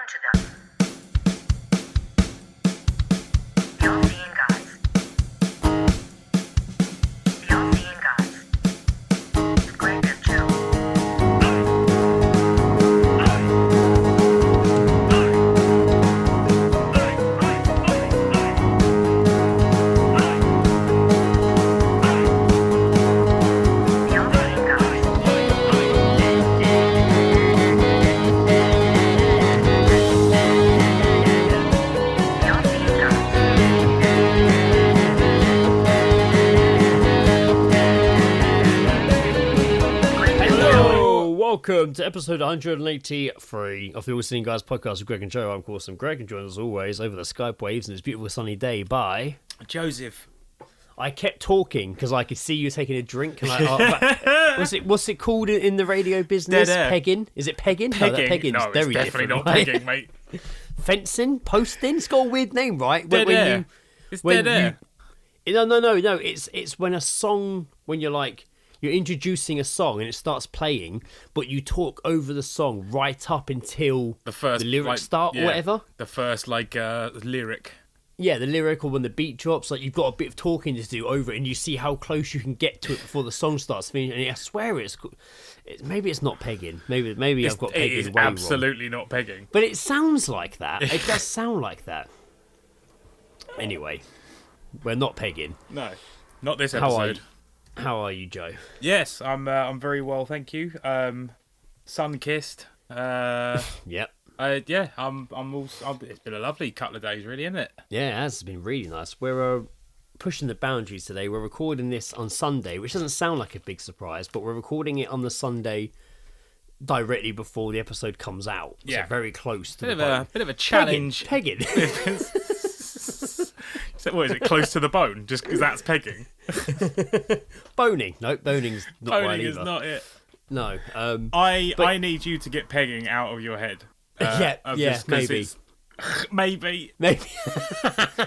to them. The All-Seeing Guys. The All-Seeing Guys. With Greg and Joe. Welcome to episode 183 of the All-Seeing Guys podcast with Greg and Joe. I'm, of course, Greg, and joined as always over the Skype waves in this beautiful sunny day by... Joseph. I kept talking because I could see you taking a drink. And what's it called in the radio business? Dead air. Pegging? Is it pegging? Pegging. No, No, very it's definitely different, not right? pegging, mate. Fencing? Posting? It's got a weird name, right? Dead air. It's dead air. No. It's when a song, when you're introducing a song and it starts playing, but you talk over the song right up until the lyrics start or whatever. The first lyric. Yeah, the lyric, or when the beat drops, you've got a bit of talking to do over it, and you see how close you can get to it before the song starts finishing. And I swear maybe it's not pegging. Maybe I've got pegging It is way wrong. absolutely not pegging. But it sounds like that. It does sound like that. Anyway, we're not pegging. No, not this episode. How are you, Joe? Yes, I'm very well, thank you. Sun kissed. Yep. I'm also. It's been a lovely couple of days, really, isn't it? Yeah, it has. It's been really nice. We're pushing the boundaries today. We're recording this on Sunday, which doesn't sound like a big surprise, but we're recording it on the Sunday directly before the episode comes out. Yeah. So very close to Bit the of a challenge. Pegging. So, what is it? Close to the bone? Just because that's pegging. Boning. No, boning's not right Boning either. is not it. No. I need you to get pegging out of your head. Maybe. Maybe.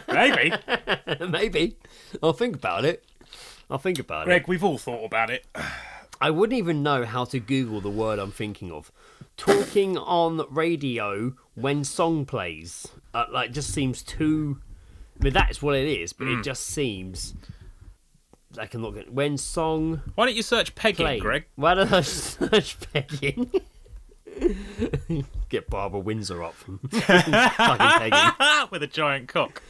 Maybe. I'll think about it. Greg, we've all thought about it. I wouldn't even know how to Google the word I'm thinking of. Talking on radio when song plays, just seems too. I mean, that is what it is, but it just seems like I'm not going. When song. Why don't you search pegging, play. Greg? Why don't I search pegging? Get Barbara Windsor up from fucking pegging with a giant cock.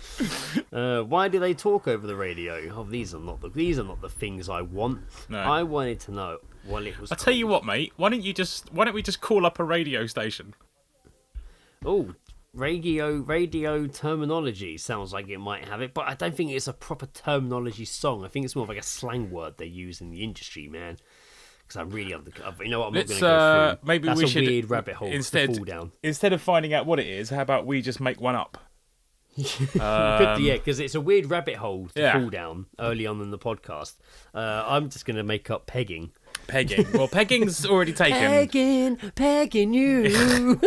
Why do they talk over the radio? Oh, these are not the things I want. No. I wanted to know what it was. I'll tell you what, mate. Why don't we just call up a radio station? Oh, radio terminology sounds like it might have it, but I don't think it's a proper terminology song. I think it's more of like a slang word they use in the industry, man. Because I'm really you know what? I'm not going to go through. Maybe That's we a should weird rabbit hole to fall down. Instead of finding out what it is, how about we just make one up? Because it's a weird rabbit hole to fall down early on in the podcast. I'm just going to make up pegging. Pegging. Well, pegging's already taken. Pegging you.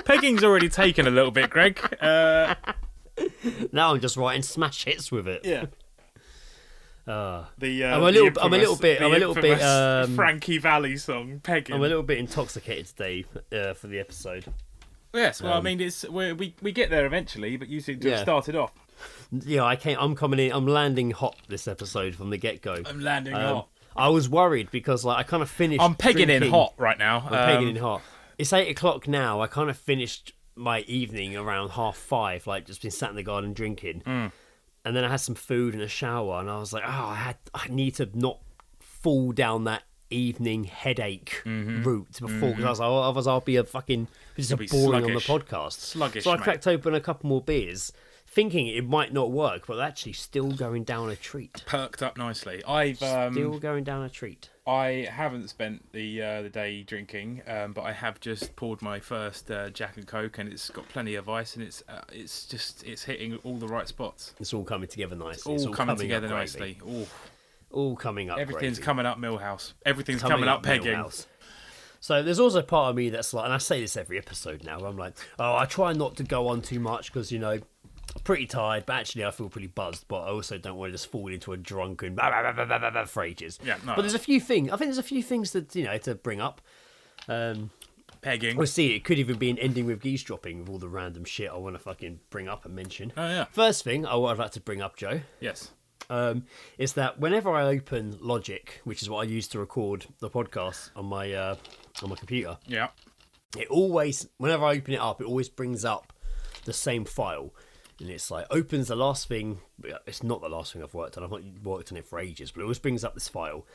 Pegging's already taken a little bit, Greg. Now I'm just writing smash hits with it. Yeah. I'm a little bit Frankie Valli song, Pegging. I'm a little bit intoxicated today for the episode. Yes, well, I mean, we get there eventually, but you seem to have started off. Yeah, I'm coming in. I'm landing hot this episode from the get-go. I'm landing hot. I was worried because I kind of finished. I'm pegging drinking. in hot right now. I'm pegging in hot. It's 8:00 now. I kind of finished my evening around 5:30, just been sat in the garden drinking. And then I had some food and a shower, and I was like, I need to not fall down that evening headache route before, because I was like, otherwise I'll be boring sluggish. on the podcast. Sluggish, so I mate. cracked open a couple more beers, thinking it might not work, but actually still going down a treat. Perked up nicely. Still going down a treat. I haven't spent the day drinking, but I have just poured my first Jack and Coke, and it's got plenty of ice, and it's hitting all the right spots. It's all coming together nicely. It's all coming together nicely. Ooh. All coming up. Everything's gravy. coming up Millhouse. Everything's coming up pegging. Millhouse. So there's also part of me that's like, and I say this every episode now, where I'm like, I try not to go on too much because, I'm pretty tired, but actually I feel pretty buzzed, but I also don't want to just fall into a drunken for ages. Yeah, no. But there's a few things, I think there's a few things that, to bring up. Pegging. We'll see. It could even be an ending with Geezedroping with all the random shit I want to fucking bring up and mention. Oh, yeah. First thing I'd like to bring up, Joe, Yes. is that whenever I open Logic, which is what I use to record the podcast on my computer, Yeah. it always, whenever I open it up, it always brings up the same file. And it's like, opens the last thing. It's not the last thing I've worked on. I've not worked on it for ages, but it always brings up this file.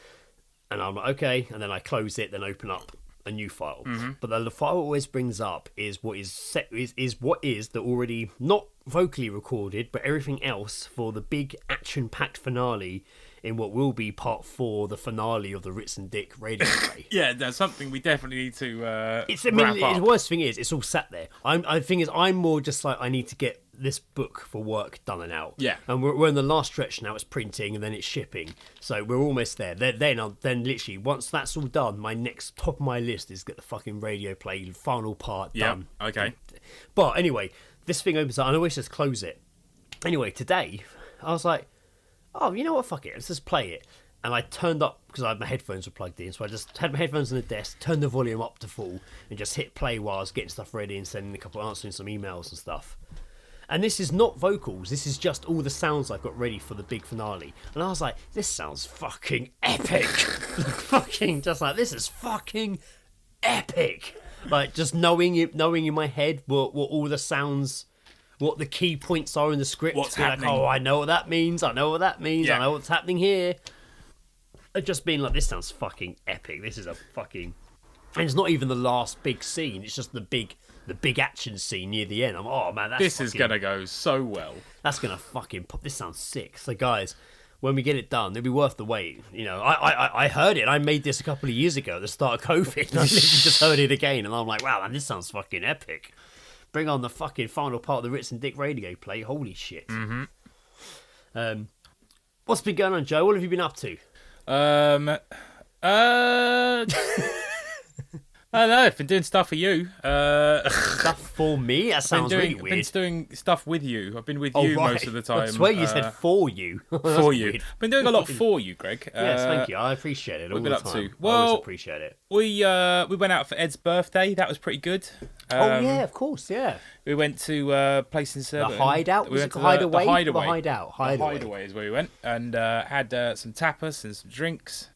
And I'm like, okay. And then I close it, then open up a new file. But the file it always brings up is what is set, is what is the already not vocally recorded, but everything else for the big action-packed finale in what will be part 4, the finale of the Ritz and Dick radio play. Yeah, that's something we definitely need to The wrap up. worst thing is, it's all sat there. I'm more just like, I need to get this book for work done and out. Yeah. And we're in the last stretch now. It's printing and then it's shipping. So we're almost there. Then literally, once that's all done, my next top of my list is get the fucking radio play final part done. Okay. But anyway, this thing opens up and I always just close it. Anyway, today, I was like, oh, you know what, fuck it, let's just play it. And I turned up, because my headphones were plugged in, so I just had my headphones on the desk, turned the volume up to full, and just hit play while I was getting stuff ready and answering some emails and stuff. And this is not vocals, this is just all the sounds I've got ready for the big finale. And I was like, this sounds fucking epic. Fucking, just like, this is fucking epic. Like, just knowing in my head what all the sounds, what the key points are in the script. What's Like, happening. oh, I know what that means. I know what that means. Yeah. I know what's happening here. Just being like, this sounds fucking epic. This is a fucking... And it's not even the last big scene. It's just the big action scene near the end. I'm, oh, man, This is going to go so well. That's going to fucking pop. This sounds sick. So, guys, when we get it done, it'll be worth the wait. You know, I heard it. I made this a couple of years ago at the start of COVID. And I literally just heard it again. And I'm like, wow, man, this sounds fucking epic. Bring on the fucking final part of the Ritz and Dick radio play. Holy shit. Mm-hmm. What's been going on, Joe? What have you been up to? I don't know. I've been doing stuff for you. Stuff for me? That sounds really I've weird. been doing stuff with you. I've been with you most of the time. I swear you said for you. For you. I've been doing a lot for you, Greg. Yes, thank you. I appreciate it all the been up time. to? I Well, always appreciate it. We went out for Ed's birthday. That was pretty good. Oh, yeah, of course, yeah. We went to a place in Surbiton. The Hideout? We Was went it to Hideaway? The Hideaway. The Hideout. Hideaway. The Hideaway is where we went. And had some tapas and some drinks.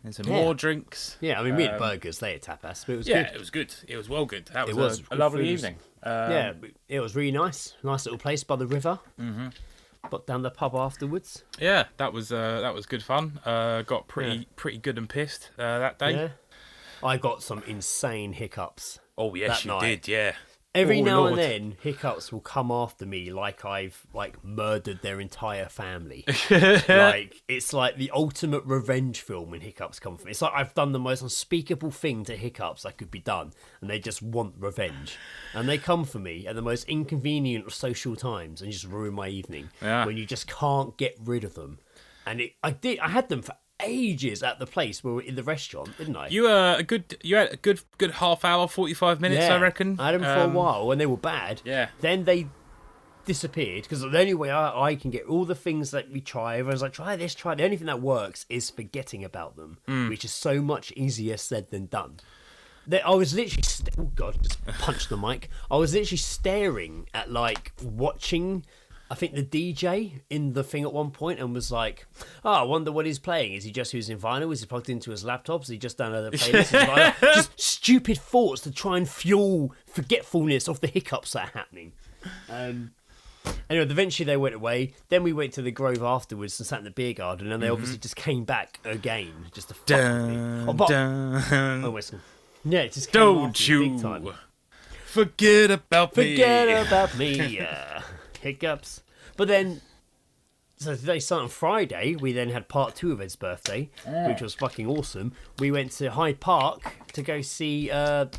And some Yeah. more drinks. Yeah, I mean, we had burgers, they had tapas, but it was Yeah, good. it was good. It was well good. That It was was. a lovely Food was- evening. Yeah, it was really nice. Nice little place by the river. Mm-hmm. Got down the pub afterwards. Yeah, that was good fun. Got pretty good and pissed that day. Yeah. I got some insane hiccups. Oh yes, That you night. did. Yeah. Every Oh, now Lord. and then, hiccups will come after me like I've murdered their entire family. It's like the ultimate revenge film when hiccups come from. It's like I've done the most unspeakable thing to hiccups that could be done, and they just want revenge, and they come for me at the most inconvenient of social times and just ruin my evening. Yeah. When you just can't get rid of them, and I had them for ages at the place where we were in the restaurant, didn't I? You had a good half hour, 45 minutes, I reckon. I had them for a while when they were bad. Yeah. Then they disappeared because the only way I can get all the things that we try, everyone's like, try this, try. The only thing that works is forgetting about them, which is so much easier said than done. I was literally, oh god, just punched the mic. I was literally staring at watching. I think the DJ in the thing at one point and was like, oh, I wonder what he's playing. Is he just using vinyl? Is he plugged into his laptop? Is he just downloaded a playlist? Just stupid thoughts to try and fuel forgetfulness of the hiccups that are happening. Anyway, eventually they went away. Then we went to the Grove afterwards and sat in the beer garden, and they obviously just came back again just to fuck with me. Yeah, it just came Don't after me big you time. forget about me. Forget about me. Hiccups. But then, so today started on Friday, we then had part 2 of Ed's birthday, which was fucking awesome. We went to Hyde Park to go see, about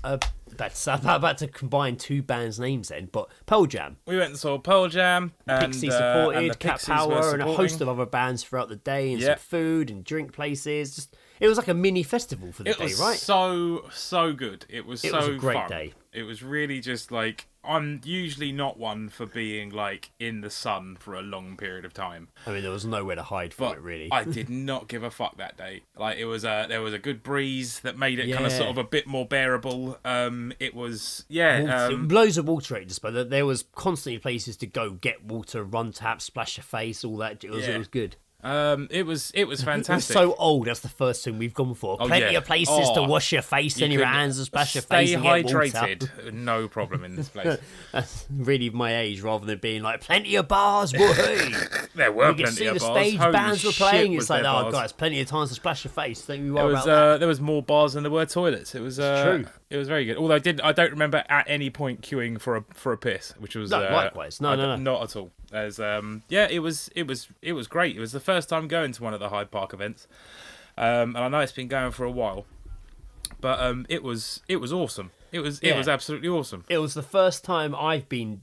to combine 2 bands' names then, but Pearl Jam. We went and saw Pearl Jam. Pixie and supported, the Cat Pixies were Power, and a supporting. host of other bands throughout the day, and some food and drink places. Just It was like a mini festival for the It day, was right? so good. It was It so was a great fun. day. It was really just like, I'm usually not one for being like in the sun for a long period of time, I mean, there was nowhere to hide from but it, really. I did not give a fuck that day. Like there was a good breeze that made it kind of Yeah. sort of a bit more bearable. It was Loads of water at display. There was constantly places to go get water, run tap, splash your face, all that. It was good. it was It was fantastic. so old. That's the first thing we've gone for. Oh, Plenty yeah. of places to Oh, wash your face and your could hands and splash your stay face and get water. hydrated. No problem in this place. That's really my age, rather than being like plenty of bars. Woohoo! There were You can plenty see of the bars. stage Holy bands were shit, playing. was It's like, there oh bars. guys, plenty of times to splash your face. Don't you There worry was about that. there was more bars than there were toilets. It was true. It was very good. Although I don't remember at any point queuing for a piss, which was No, likewise. No, not at all. As it was great. It was the first time going to one of the Hyde Park events, and I know it's been going for a while, but it was awesome. It was absolutely awesome. It was the first time I've been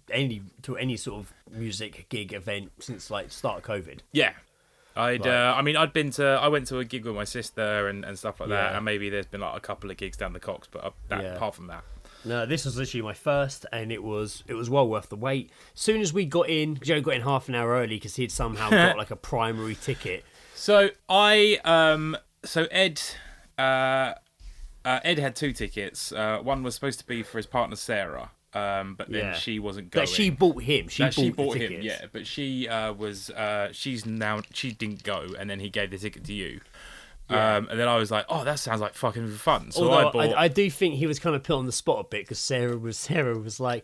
to any sort of music gig event since like start of COVID. Yeah. I went to a gig with my sister and stuff like that, Yeah. and maybe there's been like a couple of gigs down the Cox, but apart from that. No, this was literally my first, and it was well worth the wait. As soon as we got in, because Joe got in half an hour early because he'd somehow got like a primary ticket. So Ed had two tickets. One was supposed to be for his partner Sarah, but then she wasn't going. But she bought him. She bought the him, tickets. yeah. But she she didn't go, and then he gave the ticket to you. Yeah. And then I was like, oh, that sounds like fucking fun. So Although I bought. I do think he was kind of put on the spot a bit because Sarah was like,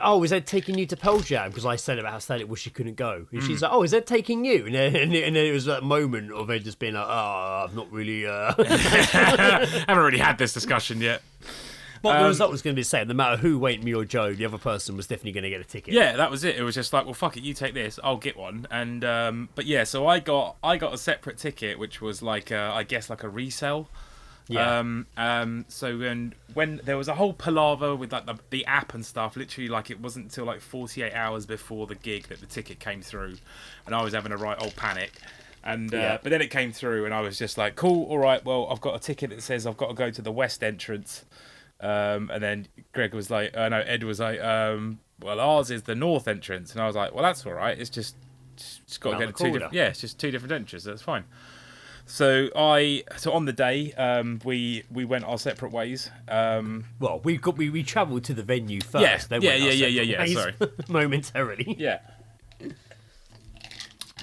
oh, is Ed taking you to Pearl Jam? Because I said about how sad it was she couldn't go. And she's like, oh, is Ed taking you? And then it was that moment of Ed just being like, oh, I've not really... haven't really had this discussion yet. But the result was going to be the same. No matter who went, me or Joe, the other person was definitely going to get a ticket. Yeah, that was it. It was just like, well, fuck it, you take this, I'll get one. And but yeah, so I got a separate ticket, which was like I guess like a resale. Yeah. So when there was a whole palaver with like the app and stuff, literally like it wasn't until like 48 hours before the gig that the ticket came through, and I was having a right old panic. And but then it came through, and I was just like, cool, all right, well, I've got a ticket that says I've got to go to the West entrance. And then Greg was like, Ed was like, well, ours is the North entrance, and I was like, well, that's all right. It's just got to Around get the two. corner. Yeah, it's just two different entrances. That's fine. So on the day, we went our separate ways. Well, we travelled to the venue first. Yeah, then went our separate ways sorry. momentarily. Yeah. But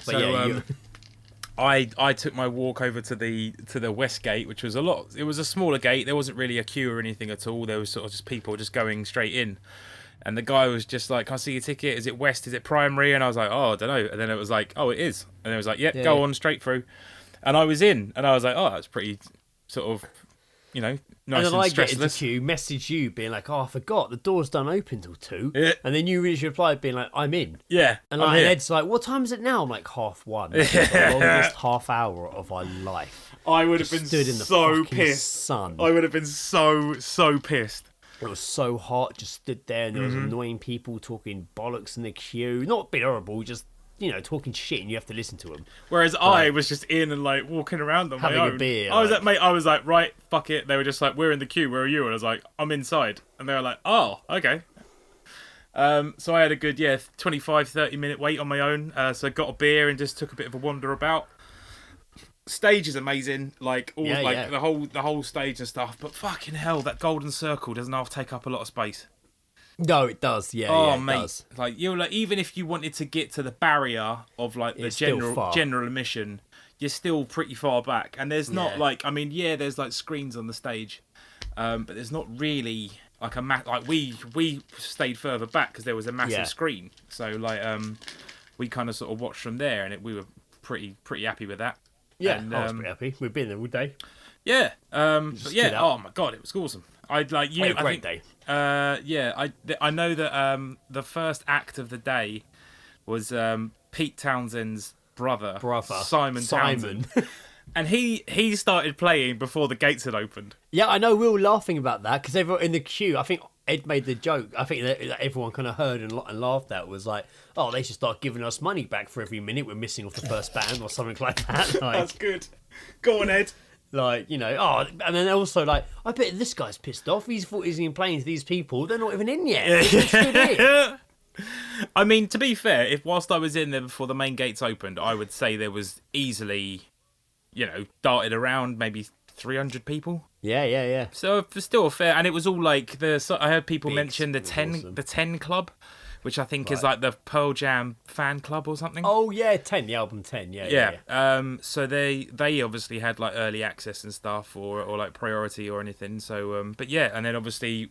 So, yeah, I took my walk over to the West Gate, which was it was a smaller gate. There wasn't really a queue or anything at all. There was sort of just people just going straight in. And the guy was just like, can I see your ticket? Is it West? Is it primary? And I was like, oh, I don't know. And then it was like, oh, it is. And it was like, yep, go on straight through. And I was in, and I was like, oh, that's pretty sort of, nice and and, then I get into stressless. queue, message you, being like, "Oh, I forgot the doors don't open till 2." Yeah. And then you really replied, being like, "I'm in." Yeah, And I'm like, here. Ed's like, "What time is it now?" I'm like, 1:30. That's the longest half hour of our life. I would have been Stood in the so fucking pissed. sun. I would have been so pissed. It was so hot. Just stood there, and there was annoying people talking bollocks in the queue. Not being horrible, just talking shit, and you have to listen to them. Whereas I was just in and like walking around on Having my a own. beer, I was like- like, mate, I was like, right, fuck it. They were just like, we're in the queue. Where are you? And I was like, I'm inside. And they were like, oh, okay. So I had a good 25-30 minute wait on my own. So I got a beer and just took a bit of a wander about. Stage is amazing, like all the whole stage and stuff. But fucking hell, that golden circle doesn't half take up a lot of space. No, it does. Yeah, Oh, it mate, does. like you're like, even if you wanted to get to the barrier of like the It's still far. general admission, you're still pretty far back. And there's not there's like screens on the stage, but there's not really like like we stayed further back because there was a massive screen. So like we kind of sort of watched from there, and we were pretty happy with that. Yeah, And, I was pretty happy. We've been there all day. Yeah, but stood yeah. out. Oh my god, it was awesome. I'd like you. Had a I great think, day. I know that the first act of the day was Pete Townsend's brother Simon Townsend, and he started playing before the gates had opened. Yeah, I know. We were laughing about that because everyone in the queue, I think Ed made the joke. I think that everyone kind of heard and laughed at was like, "Oh, they should start giving us money back for every minute we're missing off the first band or something like that." Like, That's good. Go on, Ed. Like, you know, oh, and then also, like, I bet this guy's pissed off. He's thought he's been playing to these people. They're not even in yet. They're just stood here. I mean, to be fair, if whilst I was in there before the main gates opened, I would say there was easily, you know, darted around maybe 300 people. Yeah. So it was still a fair, and it was all like I heard people Big. mention the It was 10 awesome. the 10 Club, which I think is like the Pearl Jam fan club or something. Oh, yeah, 10, the album 10, yeah. So they obviously had like early access and stuff, or like priority or anything. So but yeah, and then obviously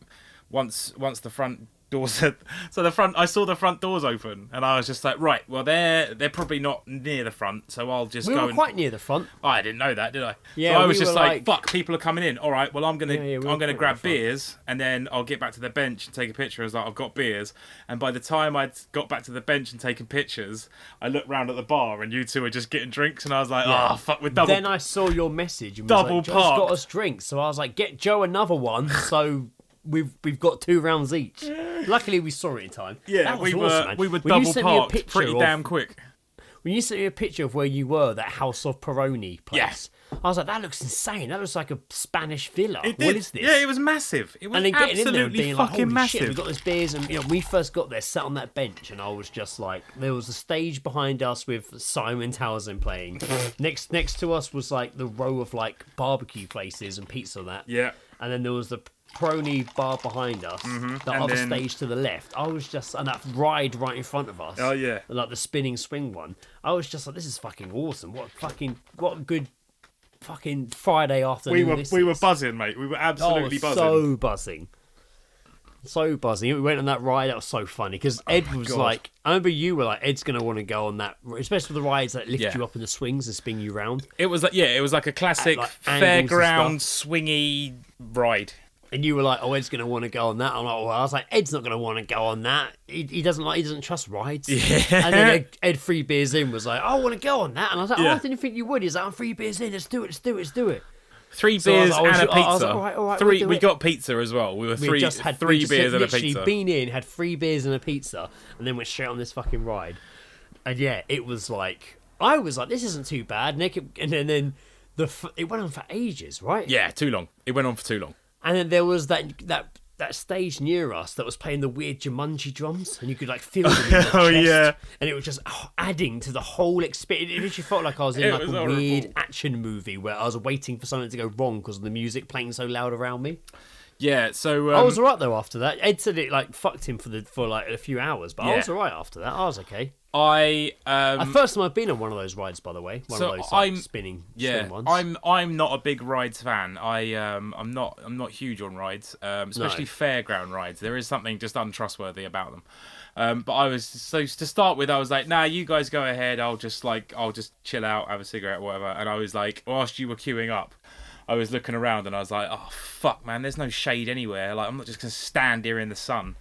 once the front doors had, I saw the front doors open, and I was just like, right, well they're probably not near the front, so I'll just We go. were quite near the front. Oh, I didn't know that, did I? Yeah, so I was we just were like, fuck, people are coming in. All right, well I'm gonna we were quite grab in front. beers, and then I'll get back to the bench and take a picture. I was like, I've got beers, and by the time I'd got back to the bench and taken pictures, I looked round at the bar, and you two were just getting drinks, and I was like, oh fuck, we're double. Then I saw your message and was Double like, Joe's parked. got us drinks. So I was like, get Joe another one. So we've got 2 rounds each. Luckily, we saw it in time. Yeah, That was we awesome, were man. we were When you double sent me a parked picture pretty of- damn quick. When you sent me a picture of where you were, that House of Peroni place, Yes. I was like, that looks insane. That looks like a Spanish villa. It What did. is this? Yeah, it was massive. It was And then getting in there and absolutely being like, fucking holy massive. shit, we got this beers. And, you know, we first got there, sat on that bench, and I was just like, there was a stage behind us with Simon Townsend playing. next to us was like the row of like barbecue places and pizza and that. Yeah. And then there was the Peroni bar behind us, the And other then- stage to the left. I was just, and that ride right in front of us. Oh, yeah. Like the spinning swing one. I was just like, this is fucking awesome. What a good fucking Friday afternoon. We were buzzing, mate. We were absolutely buzzing. So buzzing. So buzzing. We went on that ride. That was so funny because Ed was God. like, I remember you were like, Ed's going to want to go on that, especially the rides that lift Yeah. you up in the swings and spin you round. It was like, it was like a classic Like, angles and fairground swingy ride. And you were like, oh, Ed's going to want to go on that. I'm like, well, I was like, Ed's not going to want to go on that. He doesn't trust rides. Yeah. And then Ed 3 beers in was like, I want to go on that. And I was like, oh, Yeah. I didn't think you would. He's like, I'm 3 beers in. Let's do it. 3 So I was beers like, and a I was pizza. like, all right, Three. we'll do We it. got pizza as well. We were We three. just had three we just beers had and a literally pizza. been in, had 3 beers and a pizza, and then went straight on this fucking ride. And yeah, it was like, I was like, this isn't too bad. And then it went on for ages, right? Yeah, too long. It went on for too long. And then there was that stage near us that was playing the weird Jumanji drums, and you could like feel them in your Oh, chest. yeah. And it was just adding to the whole experience. It literally felt like I was in It like was a horrible. weird action movie where I was waiting for something to go wrong because of the music playing so loud around me. Yeah, so I was alright though after that. Ed said it like fucked him for like a few hours, but I Yeah. was alright after that. I was okay. I First time I've been on one of those rides, by the way. One So of those like, I'm- spinning yeah, swing ones. I'm not a big rides fan. I'm not huge on rides, especially No. fairground rides. There is something just untrustworthy about them. But I was to start with, I was like, nah, you guys go ahead. I'll just chill out, have a cigarette, whatever. And I was like, whilst you were queuing up, I was looking around and I was like, oh fuck, man, there's no shade anywhere. Like I'm not just gonna stand here in the sun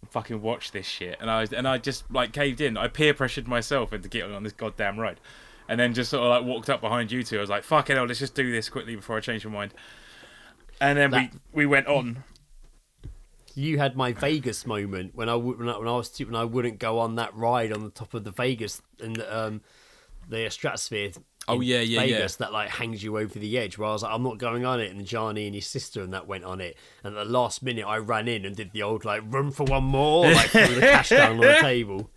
and fucking watch this shit. And I just like caved in. I peer pressured myself into getting on this goddamn ride, and then just sort of like walked up behind you two. I was like, fuck it, let's just do this quickly before I change my mind. And then we went on. You had my Vegas moment when I wouldn't go on that ride on the top of the Vegas and the stratosphere. Oh, in yeah, Vegas that like hangs you over the edge. Where I was like, I'm not going on it, and Johnny and his sister and that went on it. And at the last minute, I ran in and did the old like room for one more, like threw the cash down on the table.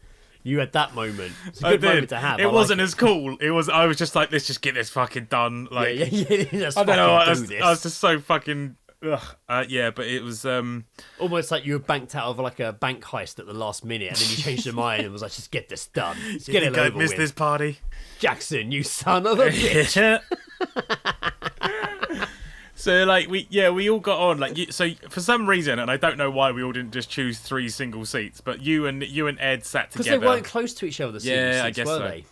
You had that moment. It's a good moment to have. It wasn't as cool. It was. I was just like, let's just get this fucking done. Like, yeah. Let's I don't know. fucking I do was, this. I was just so fucking. Ugh. Yeah, but it was. Almost like you were banked out of like a bank heist at the last minute, and then you changed your mind and was like, just get this done. Just get it Go over miss with. this party. Jackson, you son of a bitch. So like we all got on like so for some reason, and I don't know why we all didn't just choose 3 single seats, but you and Ed sat Because together. they weren't close to each other. Yeah, I seats, guess were so. they?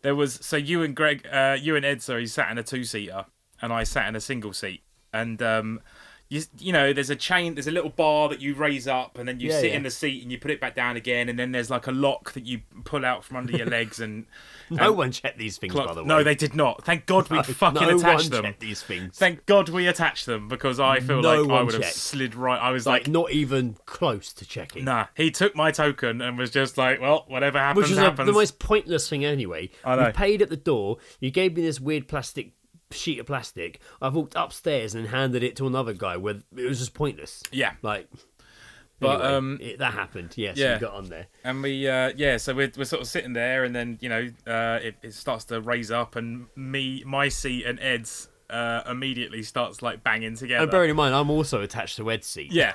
There was you and Ed, sorry, sat in a 2-seater, and I sat in a single seat, and you know, there's a little bar that you raise up, and then you sit in the seat and you put it back down again, and then there's like a lock that you pull out from under your legs and. No one checked these things, by the way. No, they did not. Thank God we fucking no attached one them. checked these things. Thank God we attached them, because I feel No like I one would have checked. slid right. I was Like, like, not even close to checking. nah. He took my token and was just like, well, whatever happens, Which is happens. the most pointless thing anyway. I know. We paid at the door. You gave me this weird plastic sheet of plastic. I've walked upstairs and handed it to another guy where it was just pointless. Yeah. Like, But anyway, that happened. Yes, yeah. we got on there. And we, so we're sort of sitting there, and then it starts to raise up, and my seat and Ed's immediately starts like banging together. And bearing in mind, I'm also attached to Ed's seat. Yeah.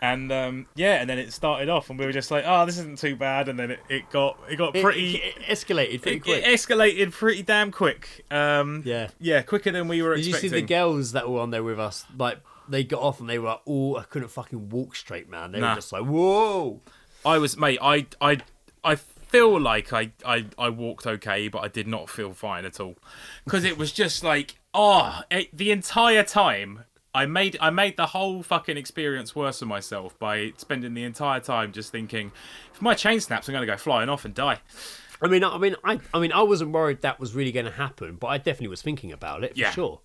And and then it started off, and we were just like, oh, this isn't too bad, and then it got pretty. It escalated pretty quick. It escalated pretty damn quick. Yeah, quicker than we were Did expecting. you see the girls that were on there with us? Like, they got off and they were like, oh, I couldn't fucking walk straight, man. They were just like, whoa. I was, mate. I feel like I walked okay, but I did not feel fine at all, because it was just like, the entire time. I made the whole fucking experience worse for myself by spending the entire time just thinking, if my chain snaps, I'm gonna go flying off and die. I mean, I wasn't worried that was really going to happen, but I definitely was thinking about it for sure.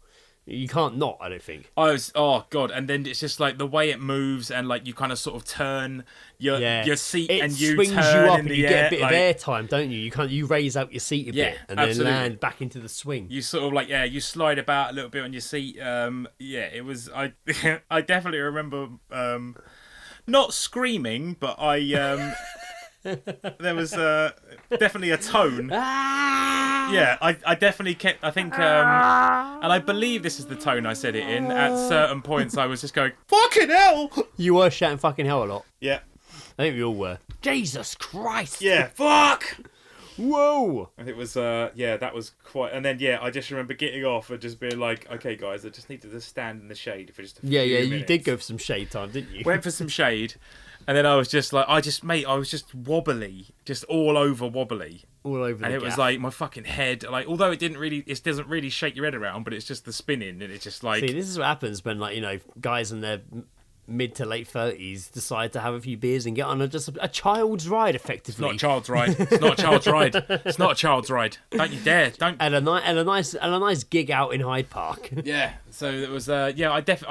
You can't not, I don't think. I was, oh god, and then it's just like the way it moves, and like you kind of sort of turn your seat, and you swings turn you up, in and the you air, get a bit like, of air time, don't you? You raise out your seat a bit, and absolutely. then land back into the swing. You sort of like you slide about a little bit on your seat. It was I definitely remember not screaming, but there was definitely a tone. Yeah, I definitely kept. I think, and I believe this is the tone I said it in. At certain points, I was just going, "Fucking hell!" You were shouting "fucking hell" a lot. Yeah, I think we all were. Jesus Christ! yeah, fuck. Whoa! And it was, that was quite. And then, I just remember getting off and just being like, "Okay, guys, I just need to just stand in the shade for just a few minutes." You did go for some shade time, didn't you? Went for some shade, and then I was just like, I was just wobbly, just all over wobbly. All over the And it gap. was like my fucking head, like, although it doesn't really shake your head around, but it's just the spinning, and it's just like. See, this is what happens when, like, guys in their mid to late 30s decide to have a few beers and get on a child's ride, effectively. It's not a child's ride. It's not a child's ride. It's not a child's ride. Don't you dare. Don't. And a nice gig out in Hyde Park. Yeah. So it was. I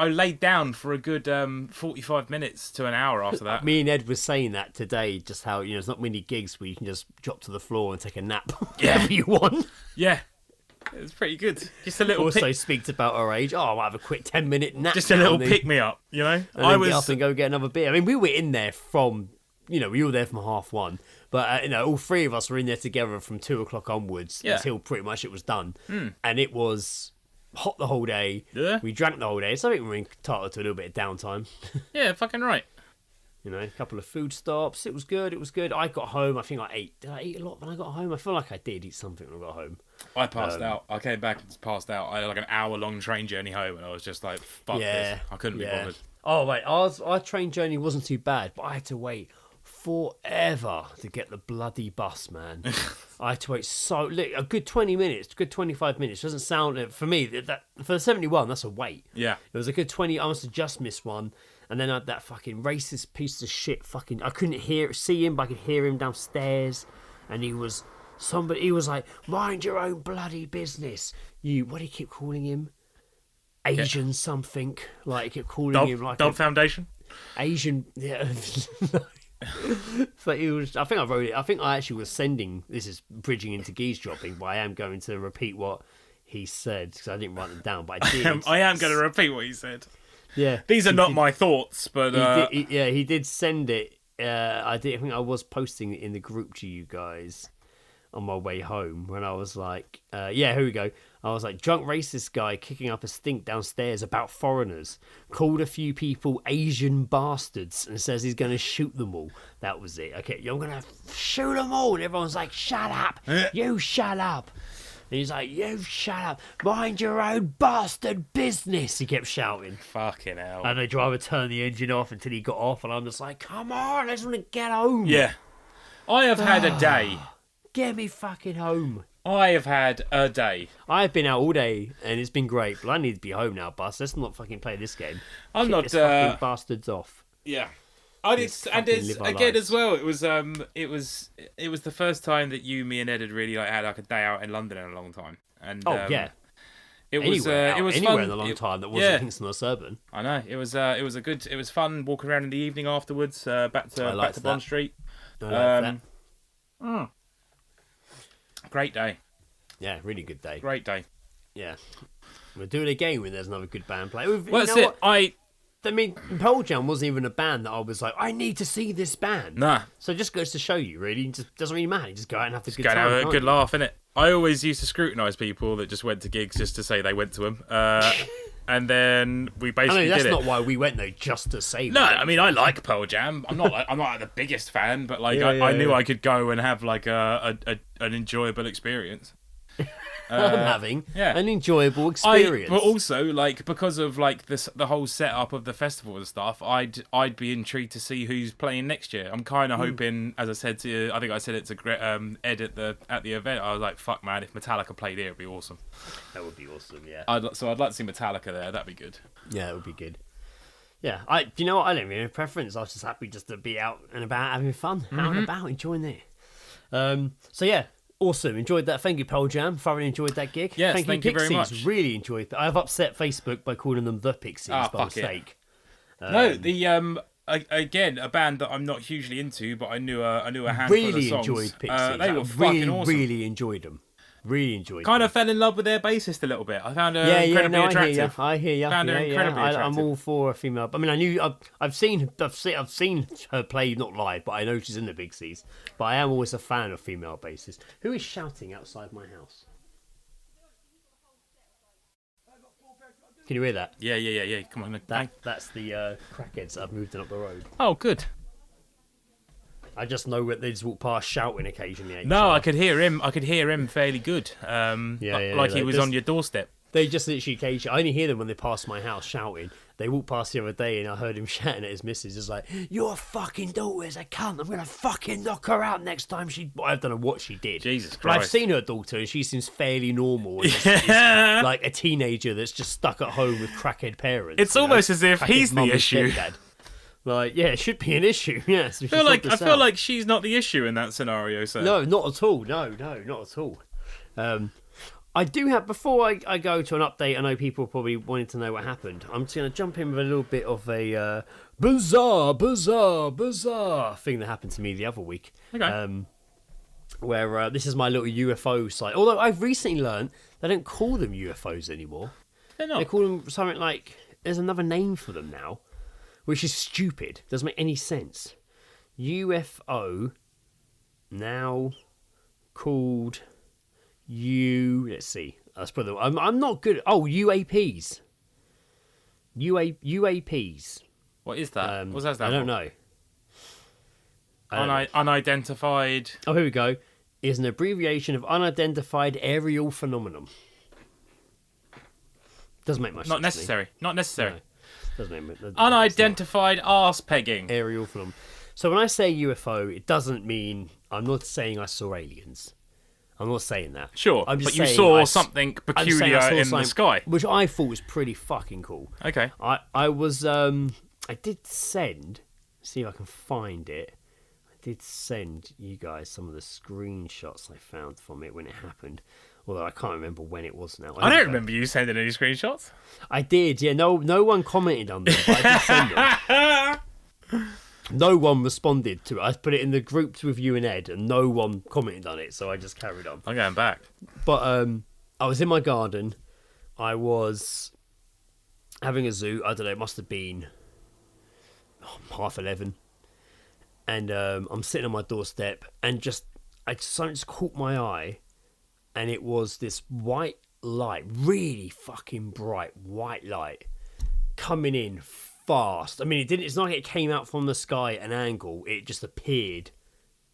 laid down for a good 45 minutes to an hour after that. Me and Ed was saying that today, just how there's not many gigs where you can just drop to the floor and take a nap whenever you want. Yeah. It was pretty good. Just a little. Also speaks about our age. Oh, I'll have a quick 10-minute nap. Just a little pick me up, And then get up and go get another beer. I mean, we were in there from, we were there from 1:30, but all three of us were in there together from 2:00 onwards until pretty much it was done. And it was hot the whole day. Yeah. We drank the whole day, so I think we were entitled to a little bit of downtime. Yeah, fucking right. A couple of food stops. It was good. I got home. I think I ate. Did I eat a lot when I got home? I feel like I did eat something when I got home. I passed out. I came back and passed out. I had like an hour-long train journey home, and I was just like, fuck this. I couldn't be bothered. Oh, wait. Our train journey wasn't too bad, but I had to wait forever to get the bloody bus, man. I had to wait a good 20 minutes, good 25 minutes. Doesn't sound, for me, that for the 71, that's a wait. Yeah. It was a good 20, I must have just missed one. And then I had that fucking racist piece of shit I couldn't see him, but I could hear him downstairs. And he was like, mind your own bloody business. What do you keep calling him? Asian something. Like, he kept calling him like Dog Foundation? Asian, yeah. So he was. I think I wrote it. I think I actually was sending. This is bridging into Geezedropsping, but I am going to repeat what he said because I didn't write them down. But I did. I am going to repeat what he said. Yeah, these are not my thoughts, but he did send it. I think I was posting it in the group to you guys on my way home when I was like, here we go. I was like, drunk racist guy kicking up a stink downstairs about foreigners, called a few people Asian bastards and says he's going to shoot them all. That was it. Okay, you're going to shoot them all. And everyone's like, shut up. You shut up. And he's like, you shut up. Mind your own bastard business. He kept shouting. Fucking hell. And the driver turned the engine off until he got off. And I'm just like, come on, I just want to get home. Yeah. I have had a day. Get me fucking home. I have had a day. I've been out all day and it's been great, but I need to be home now, Bus. Let's not fucking play this game. I'm not this fucking bastards off. Yeah. And it's again as well. It was the first time that me and Ed had really had like a day out in London in a long time. And it was anywhere fun. in a long time that wasn't Kingston or Surburn. I know it was fun walking around in the evening afterwards. Back to Bond Street. I like that. Great day. Yeah, really good day. Great day. Yeah. We'll do it again when there's another good band play. Well, that's it. I mean, Pearl Jam wasn't even a band that I was like, I need to see this band. Nah. So it just goes to show you, really. It just doesn't really matter. You just go out and have the good Go time. and have a can't good you? laugh, innit? I always used to scrutinise people that just went to gigs just to say they went to them. And then we I basically know, that's did it. not why we went, though, just to say No, that. I mean I like Pearl Jam. I'm not like the biggest fan, but like Yeah, I knew yeah. I could go and have like an enjoyable experience. I'm having yeah. an enjoyable experience. But also like because of like the whole setup of the festival and stuff, I'd be intrigued to see who's playing next year. I'm kind of hoping, as I said to I think I said it to Ed at the event. I was like, fuck man, if Metallica played here, it'd be awesome. That would be awesome, yeah. I'd like to see Metallica there. That'd be good. Yeah, it would be good. Yeah, do you know what? I don't really have a preference. I was just happy just to be out and about having fun, out and about, enjoying it. So yeah, awesome. Enjoyed that. Thank you, Pearl Jam. Thoroughly enjoyed that gig. Yes, thank thank you, you very Pixies. much. Really enjoyed that. I've upset Facebook by calling them the Pixies by fuck it. mistake. No, the again a band that I'm not hugely into, but I knew a handful of Really songs. enjoyed Pixies. They were I fucking awesome. Really enjoyed them. Really enjoyed Kind them. of fell in love with their bassist a little bit. I found her Yeah, incredibly no, attractive. I hear you. Found her incredibly I'm attractive. all for a female. I mean, I've seen her play, not live, but I know she's in the Big C's. But I am always a fan of female bassists. Who is shouting outside my house? Can you hear that? Yeah. Come on, That's the crackheads that have moved in up the road. Oh, good. I just know that they just walk past shouting occasionally. No, I could hear him. I could hear him fairly good. Yeah, like he they was just- on your doorstep. They just literally occasionally. I only hear them when they pass my house shouting. They walked past the other day and I heard him shouting at his missus. It's like, your fucking daughter's a cunt. I'm going to fucking knock her out next time she... I don't know what she did. Jesus But I've Christ. seen her daughter and she seems fairly normal. And is like a teenager that's just stuck at home with crackhead parents. It's almost as if Crackhead he's the mum and issue. stepdad. Like, yeah, it should be an issue. Yes, I feel like she's not the issue in that scenario. So No, not at all. No, not at all. I do have, before I go to an update, I know people probably wanted to know what happened. I'm just going to jump in with a little bit of a bizarre thing that happened to me the other week. Okay. Where this is my little UFO site. Although I've recently learned they don't call them UFOs anymore. they're not. They call them something like, there's another name for them now, which is stupid. Doesn't make any sense. UFO now called let's see. Let's put them. I'm not good. Oh, UAPs. UAPs. What is that? What's that I stand don't for? know. I don't know. Unidentified. Oh, here we go. Is an abbreviation of unidentified aerial phenomenon. Doesn't make much sense. Not necessary. Not necessary. No, doesn't make much. Unidentified arse pegging. Aerial phenomenon. So when I say UFO, it doesn't mean I'm not saying I saw aliens. I'm not saying that. Sure, I'm just but you saying saw I something I'm just saying peculiar I saw in the something- sky. which I thought was pretty fucking cool. Okay. I was I did send, see if I can find it. I did send you guys some of the screenshots I found from it when it happened. Although I can't remember when it was now. I don't remember you sending any screenshots. I did, yeah. No one commented on them, but I did send them. No one responded to it. I put it in the groups with you and Ed, and no one commented on it, so I just carried on. I'm going back. But I was in my garden. I was having a zoo. I don't know. It must have been 11:30, and I'm sitting on my doorstep, and something just caught my eye, and it was this white light, really fucking bright white light, coming in fast. I mean, it's not like it came out from the sky at an angle. It just appeared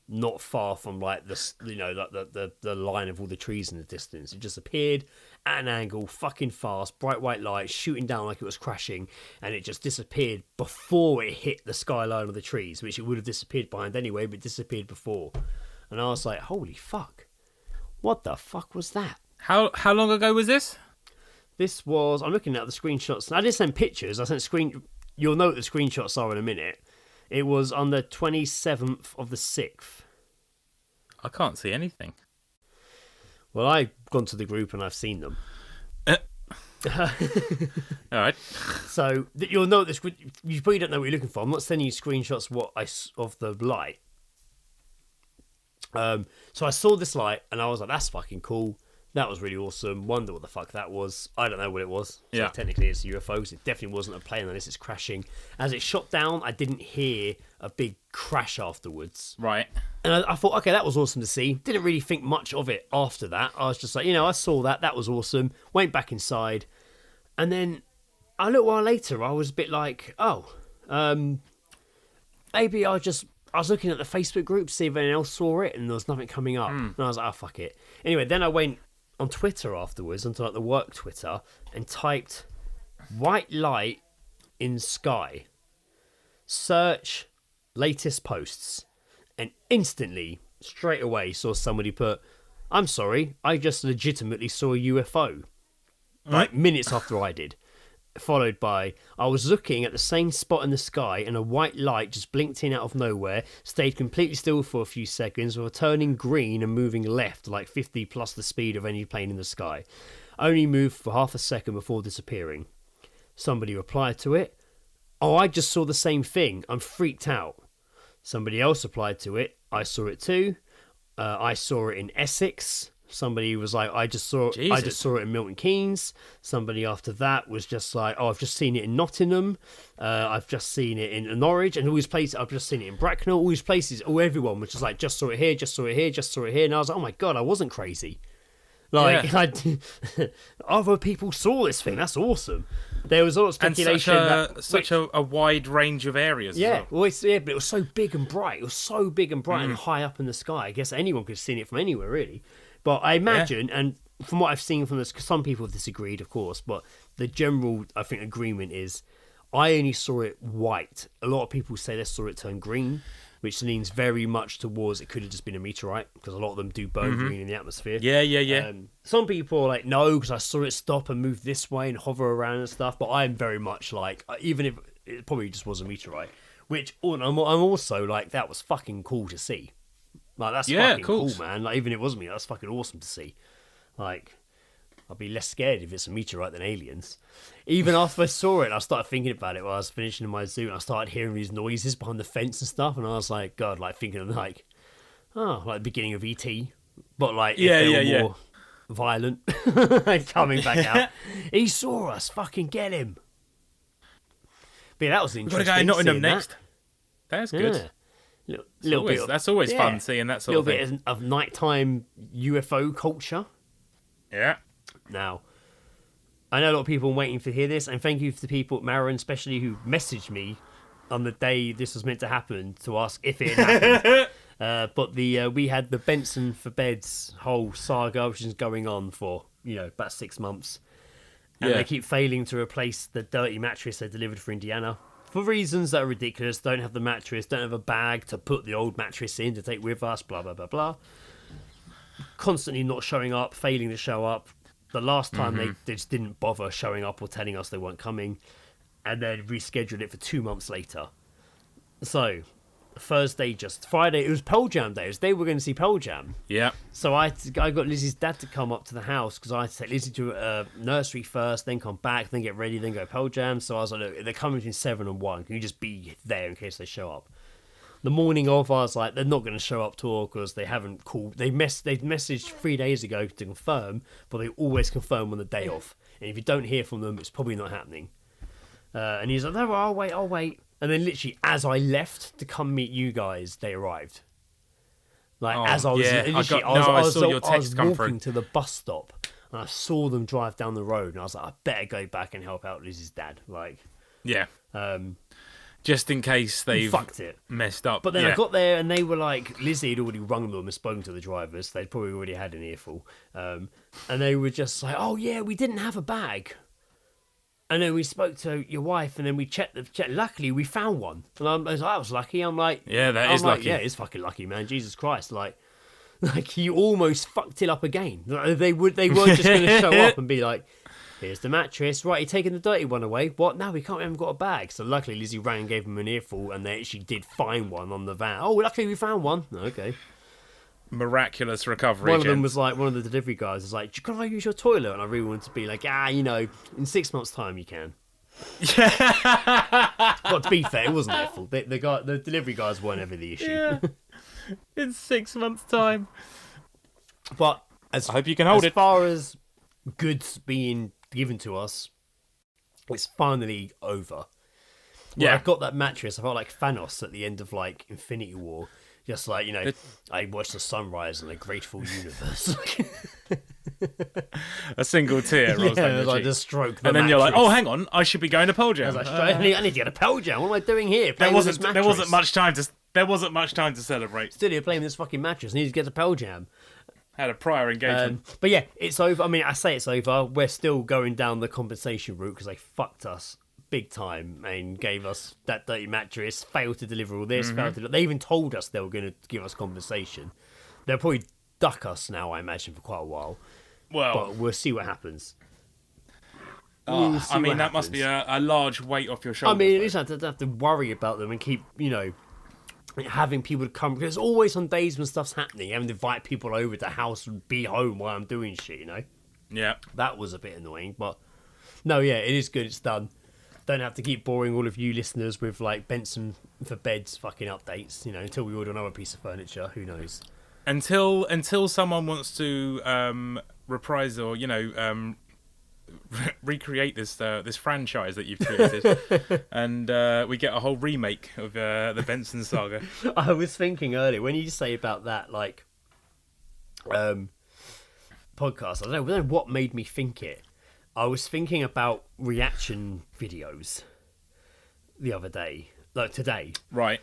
not far from like the line of all the trees in the distance. It just appeared at an angle, fucking fast, bright white light shooting down like it was crashing, and it just disappeared before it hit the skyline of the trees, which it would have disappeared behind anyway, but disappeared before. And I was like, holy fuck, what the fuck was that? How long ago was this? This was, I'm looking at the screenshots. I didn't send pictures. I sent you'll know what the screenshots are in a minute. It was on the 27th of the 6th. I can't see anything. Well, I've gone to the group and I've seen them. All right. So you'll know this. You probably don't know what you're looking for. I'm not sending you screenshots of the light. So I saw this light and I was like, "That's fucking cool. That was really awesome. Wonder what the fuck that was. I don't know what it was. So Yeah. technically it's UFOs. It definitely wasn't a plane unless it's crashing. As it shot down, I didn't hear a big crash afterwards. Right. And I thought, okay, that was awesome to see. Didn't really think much of it after that. I was just like, I saw that. That was awesome. Went back inside. And then a little while later, I was a bit like, maybe I was looking at the Facebook group to see if anyone else saw it, and there was nothing coming up. And I was like, oh, fuck it. Anyway, then I went on Twitter afterwards, onto like the work Twitter, and typed white light in sky. Search latest posts. And instantly, straight away, saw somebody put, I'm sorry, I just legitimately saw a UFO. Like minutes after I did. Followed by, I was looking at the same spot in the sky and a white light just blinked in out of nowhere, stayed completely still for a few seconds before turning green and moving left like 50 plus the speed of any plane in the sky. Only moved for half a second before disappearing. Somebody replied to it, oh, I just saw the same thing, I'm freaked out. Somebody else replied to it, I saw it too. I saw it in Essex. Somebody was like, I just saw it in Milton Keynes. Somebody after that was just like, oh, I've just seen it in Nottingham. I've just seen it in Norwich, and all these places. I've just seen it in Bracknell. All these places, everyone was just like, just saw it here, just saw it here, just saw it here. And I was like, oh my god, I wasn't crazy. Like, other people saw this thing. That's awesome. There was a lot of speculation. And such a wide range of areas. Yeah, but it was so big and bright. It was so big and bright and high up in the sky. I guess anyone could have seen it from anywhere, really. But I imagine, and from what I've seen from this, because some people have disagreed, of course, but the general, I think, agreement is I only saw it white. A lot of people say they saw it turn green, which leans very much towards it could have just been a meteorite, because a lot of them do burn green in the atmosphere. Yeah. Some people are like, no, because I saw it stop and move this way and hover around and stuff. But I'm very much like, even if it probably just was a meteorite, which I'm also like, that was fucking cool to see. Like, that's fucking cool, man. Like, even if it wasn't me, that's fucking awesome to see. Like, I'd be less scared if it's a meteorite than aliens. Even after I saw it, I started thinking about it while I was finishing my zoo, and I started hearing these noises behind the fence and stuff, and I was like, God, like, thinking of, like, like the beginning of E.T., but, like, if they were more violent, coming back out. He saw us, fucking get him. But yeah, that was interesting. We've got to go to Nottingham next. That's good. That's always fun seeing that sort of thing. A little bit of nighttime UFO culture. Yeah. Now, I know a lot of people are waiting to hear this, and thank you to the people at Marin, especially who messaged me on the day this was meant to happen to ask if it had happened. But we had the Benson for Beds whole saga, which is going on for about 6 months, and they keep failing to replace the dirty mattress they delivered for Indiana. For reasons that are ridiculous, don't have the mattress, don't have a bag to put the old mattress in to take with us, blah, blah, blah, blah. Constantly not showing up, failing to show up. The last time they just didn't bother showing up or telling us they weren't coming, and then rescheduled it for 2 months later. So, Friday, it was Pearl Jam Day. It was the day we were going to see Pearl Jam. Yeah. So I got Lizzie's dad to come up to the house because I had to take Lizzie to a nursery first, then come back, then get ready, then go Pearl Jam. So I was like, look, they're coming between 7 and 1. Can you just be there in case they show up? The morning of, I was like, they're not going to show up to all because they haven't called. They've messaged 3 days ago to confirm, but they always confirm on the day off. And if you don't hear from them, it's probably not happening. And he's like, no, I'll wait. And then literally, as I left to come meet you guys, they arrived. Like, as I was, I saw your text come walking to the bus stop, and I saw them drive down the road, and I was like, I better go back and help out Lizzie's dad. Like, just in case they've fucked it, messed up. But then I got there, and they were like, Lizzie had already rung them and spoken to the drivers. They'd probably already had an earful, and they were just like, oh yeah, we didn't have a bag. And then we spoke to your wife, and then we checked. Luckily, we found one. And I was like, I was lucky. I'm like, yeah, that is lucky. Yeah, it's fucking lucky, man. Jesus Christ, like you almost fucked it up again. They weren't just going to show up and be like, here's the mattress. Right, you're taking the dirty one away. What? No, we haven't got a bag. So luckily, Lizzie rang and gave them an earful, and they actually did find one on the van. Oh, luckily we found one. Okay. Miraculous recovery. One of them was like, one of the delivery guys was like, can I use your toilet? And I really wanted to be like, in 6 months' time you can. But to be fair, it wasn't their fault. The delivery guys weren't ever the issue. Yeah. In 6 months' time. But As, I hope you can hold as it. As far as goods being given to us, it's finally over. When I got that mattress, I felt like Thanos at the end of like Infinity War. Just like, I watched the sunrise in a grateful universe. A single tear rolls down your like cheek. the stroke. And then you're like, oh, hang on, I should be going to Pearl Jam. I was like, I need to get a Pearl Jam. What am I doing here? There wasn't much time to celebrate. Still here playing this fucking mattress. I need to get to Pearl Jam. Had a prior engagement. But yeah, it's over. I mean, I say it's over. We're still going down the compensation route because they fucked us big time and gave us that dirty mattress, failed to deliver all this, they even told us they were going to give us compensation. They'll probably duck us now, I imagine, for quite a while. Well, but we'll see what happens. I mean, that must be a large weight off your shoulders. I mean, at least I don't have to worry about them and keep, having people to come. Because always on days when stuff's happening, having to invite people over to the house and be home while I'm doing shit, Yeah. That was a bit annoying, but no, yeah, it is good. It's done. Don't have to keep boring all of you listeners with like Benson for beds fucking updates, until we order another piece of furniture. Who knows? Until someone wants to reprise or recreate this franchise that you've created, and we get a whole remake of the Benson saga. I was thinking earlier when you say about that like podcast. I don't know what made me think it. I was thinking about reaction videos the other day, like today. Right.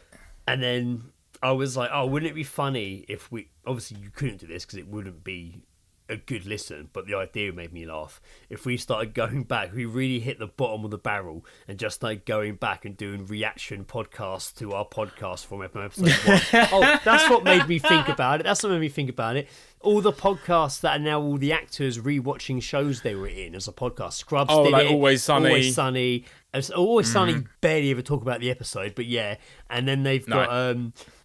And then I was like, oh, wouldn't it be funny if we... Obviously, you couldn't do this because it wouldn't be a good listen, but the idea made me laugh. If we started going back, we really hit the bottom of the barrel and just started going back and doing reaction podcasts to our podcast from episode 1. Oh, that's what made me think about it. All the podcasts that are now all the actors rewatching shows they were in as a podcast. Scrubs did like it. Always Sunny. Always Sunny barely ever talk about the episode, but yeah. And then they've got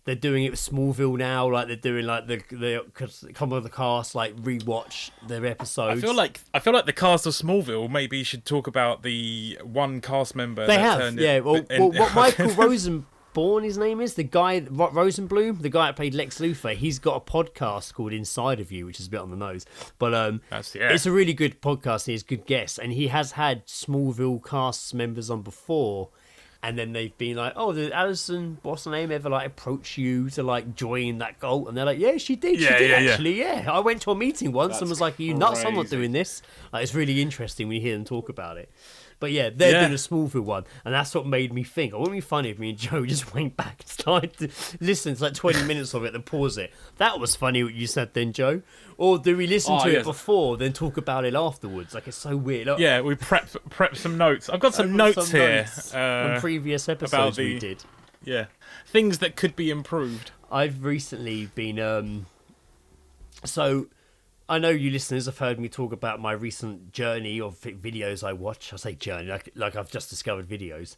they're doing it with Smallville now. Like they're doing like the come of the cast like rewatch their episodes. I feel like the cast of Smallville maybe should talk about the one cast member. They have, yeah. What Michael Rosenbaum, his name is, the guy Rosenblum, the guy that played Lex Luthor. He's got a podcast called Inside of You, which is a bit on the nose, but it's a really good podcast. He's a good guest, and he has had Smallville cast members on before. And then they've been like, oh, did Alison, what's her name, ever like approach you to like join that cult? And they're like, yeah, she did. Actually. I went to a meeting once and was like, are you nuts? I'm not doing this. Like, it's really interesting when you hear them talk about it. But yeah, they're doing a Smallville one, and that's what made me think. It wouldn't be funny if me and Joe just went back and started to listen to like 20 minutes of it and pause it. That was funny what you said then, Joe. Or do we listen to it before, then talk about it afterwards? Like, it's so weird. Yeah, we prep some notes. I've got some notes here from previous episodes we did. Yeah, things that could be improved. I've recently been so I know you listeners have heard me talk about my recent journey of videos I watch. I say journey, like I've just discovered videos.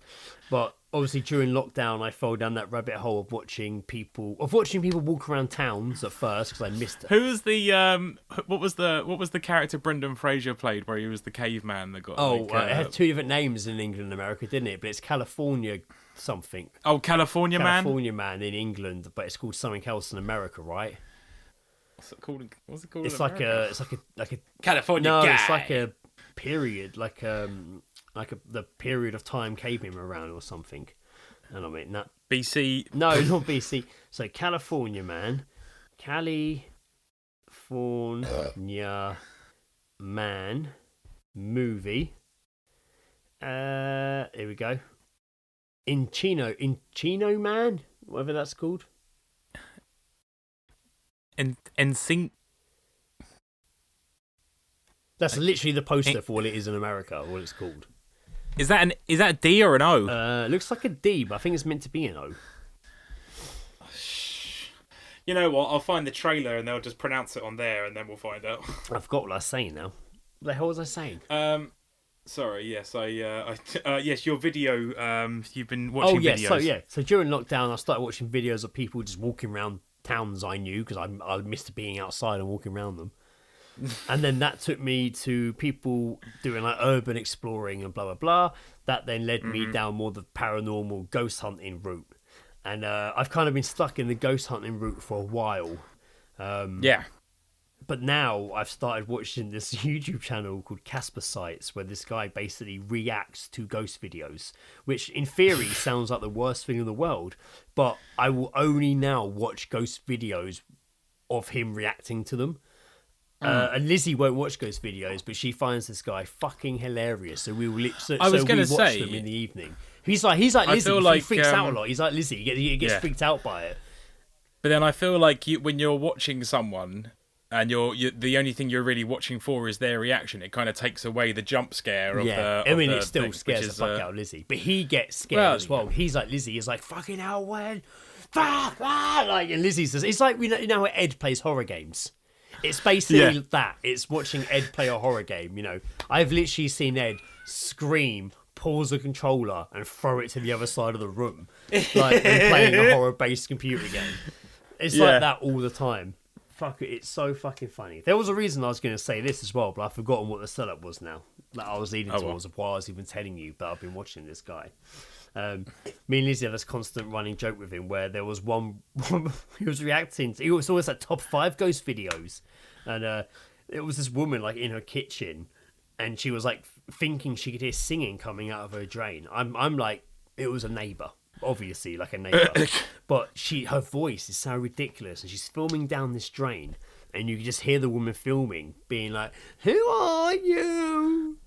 But obviously during lockdown, I fell down that rabbit hole of watching people walk around towns at first because I missed it. Who was the what was the character Brendan Fraser played where he was the caveman that got? It had two different names in England and America, didn't it? But it's California something. Oh, California Man in England, but it's called something else in America, right? What's it called? It's like a California guy. No, it's like a period, the period of time cavemen were around or something. And I mean that BC. No, not BC. So California Man, movie. Here we go. Chino Man, whatever that's called. And sync. That's literally the poster for what it is in America, what it's called. Is that a D or an O? Looks like a D, but I think it's meant to be an O. You know what? I'll find the trailer and they'll just pronounce it on there, and then we'll find out. I've got what I was saying now. What the hell was I saying? Sorry. Yes, yes, your video. You've been watching videos. So during lockdown, I started watching videos of people just walking around towns I knew because I missed being outside and walking around them. And then that took me to people doing like urban exploring and blah blah blah. That then led me down more the paranormal ghost hunting route, and I've kind of been stuck in the ghost hunting route for a while. But now I've started watching this YouTube channel called Casper Sites, where this guy basically reacts to ghost videos, which in theory sounds like the worst thing in the world. But I will only now watch ghost videos of him reacting to them. And Lizzie won't watch ghost videos, but she finds this guy fucking hilarious. So we will watch them in the evening. He's like Lizzie. He freaks out a lot. He's like Lizzie. He gets freaked out by it. But then I feel like when you're watching someone and you're the only thing you're really watching for is their reaction, it kind of takes away the jump scare of the. I mean, it still scares the fuck out of Lizzie, but he gets scared as well. He's like Lizzie is like fucking hell, when fuck, like, and Lizzie's just, it's like you know how Ed plays horror games. It's basically that. It's watching Ed play a horror game. You know, I've literally seen Ed scream, pause the controller, and throw it to the other side of the room, like when playing a horror-based computer game. It's like that all the time. Fuck it, it's so fucking funny. There was a reason I was going to say this as well, but I've forgotten what the setup was now. Like I was leading towards why I was even telling you, but I've been watching this guy. Me and Lizzie had this constant running joke with him where there was one he was reacting to, it was always like top 5 ghost videos, and it was this woman like in her kitchen, and she was like thinking she could hear singing coming out of her drain. I'm like, it was a neighbour, obviously, like a neighbour, but her voice is so ridiculous, and she's filming down this drain, and you can just hear the woman filming being like, "Who are you?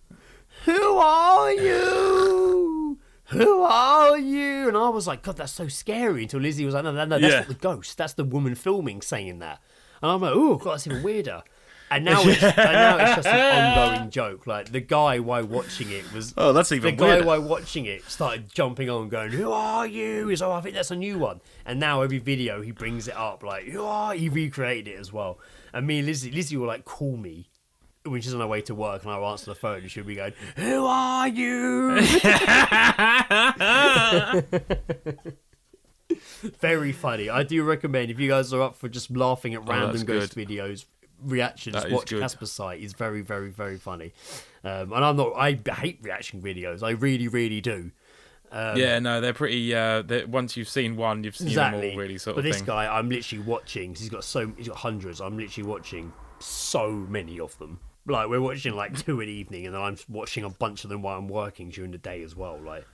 Who are you? Who are you?" And I was like, God, that's so scary. Until Lizzie was like, no, that's not the ghost. That's the woman filming saying that. And I'm like, oh, God, that's even weirder. And now it's just an ongoing joke. Like the guy while watching it was. Oh, that's even weirder. The guy while watching it started jumping on, going, "Who are you?" He's I think that's a new one. And now every video he brings it up, like, "Who are you?" He recreated it as well. And me and Lizzie will like call me when she's on her way to work, and I'll answer the phone, and she'll be going, "Who are you?" Very funny. I do recommend, if you guys are up for just laughing at random ghost videos, reactions, watch Casper's site. It's very, very, very funny. And I hate reaction videos. I really, really do. They're pretty. Once you've seen one, you've seen them all, really, sort of thing. But this guy, I'm literally watching. He's got hundreds. I'm literally watching so many of them. Like we're watching like 2 in the evening, and then I'm watching a bunch of them while I'm working during the day as well. Like,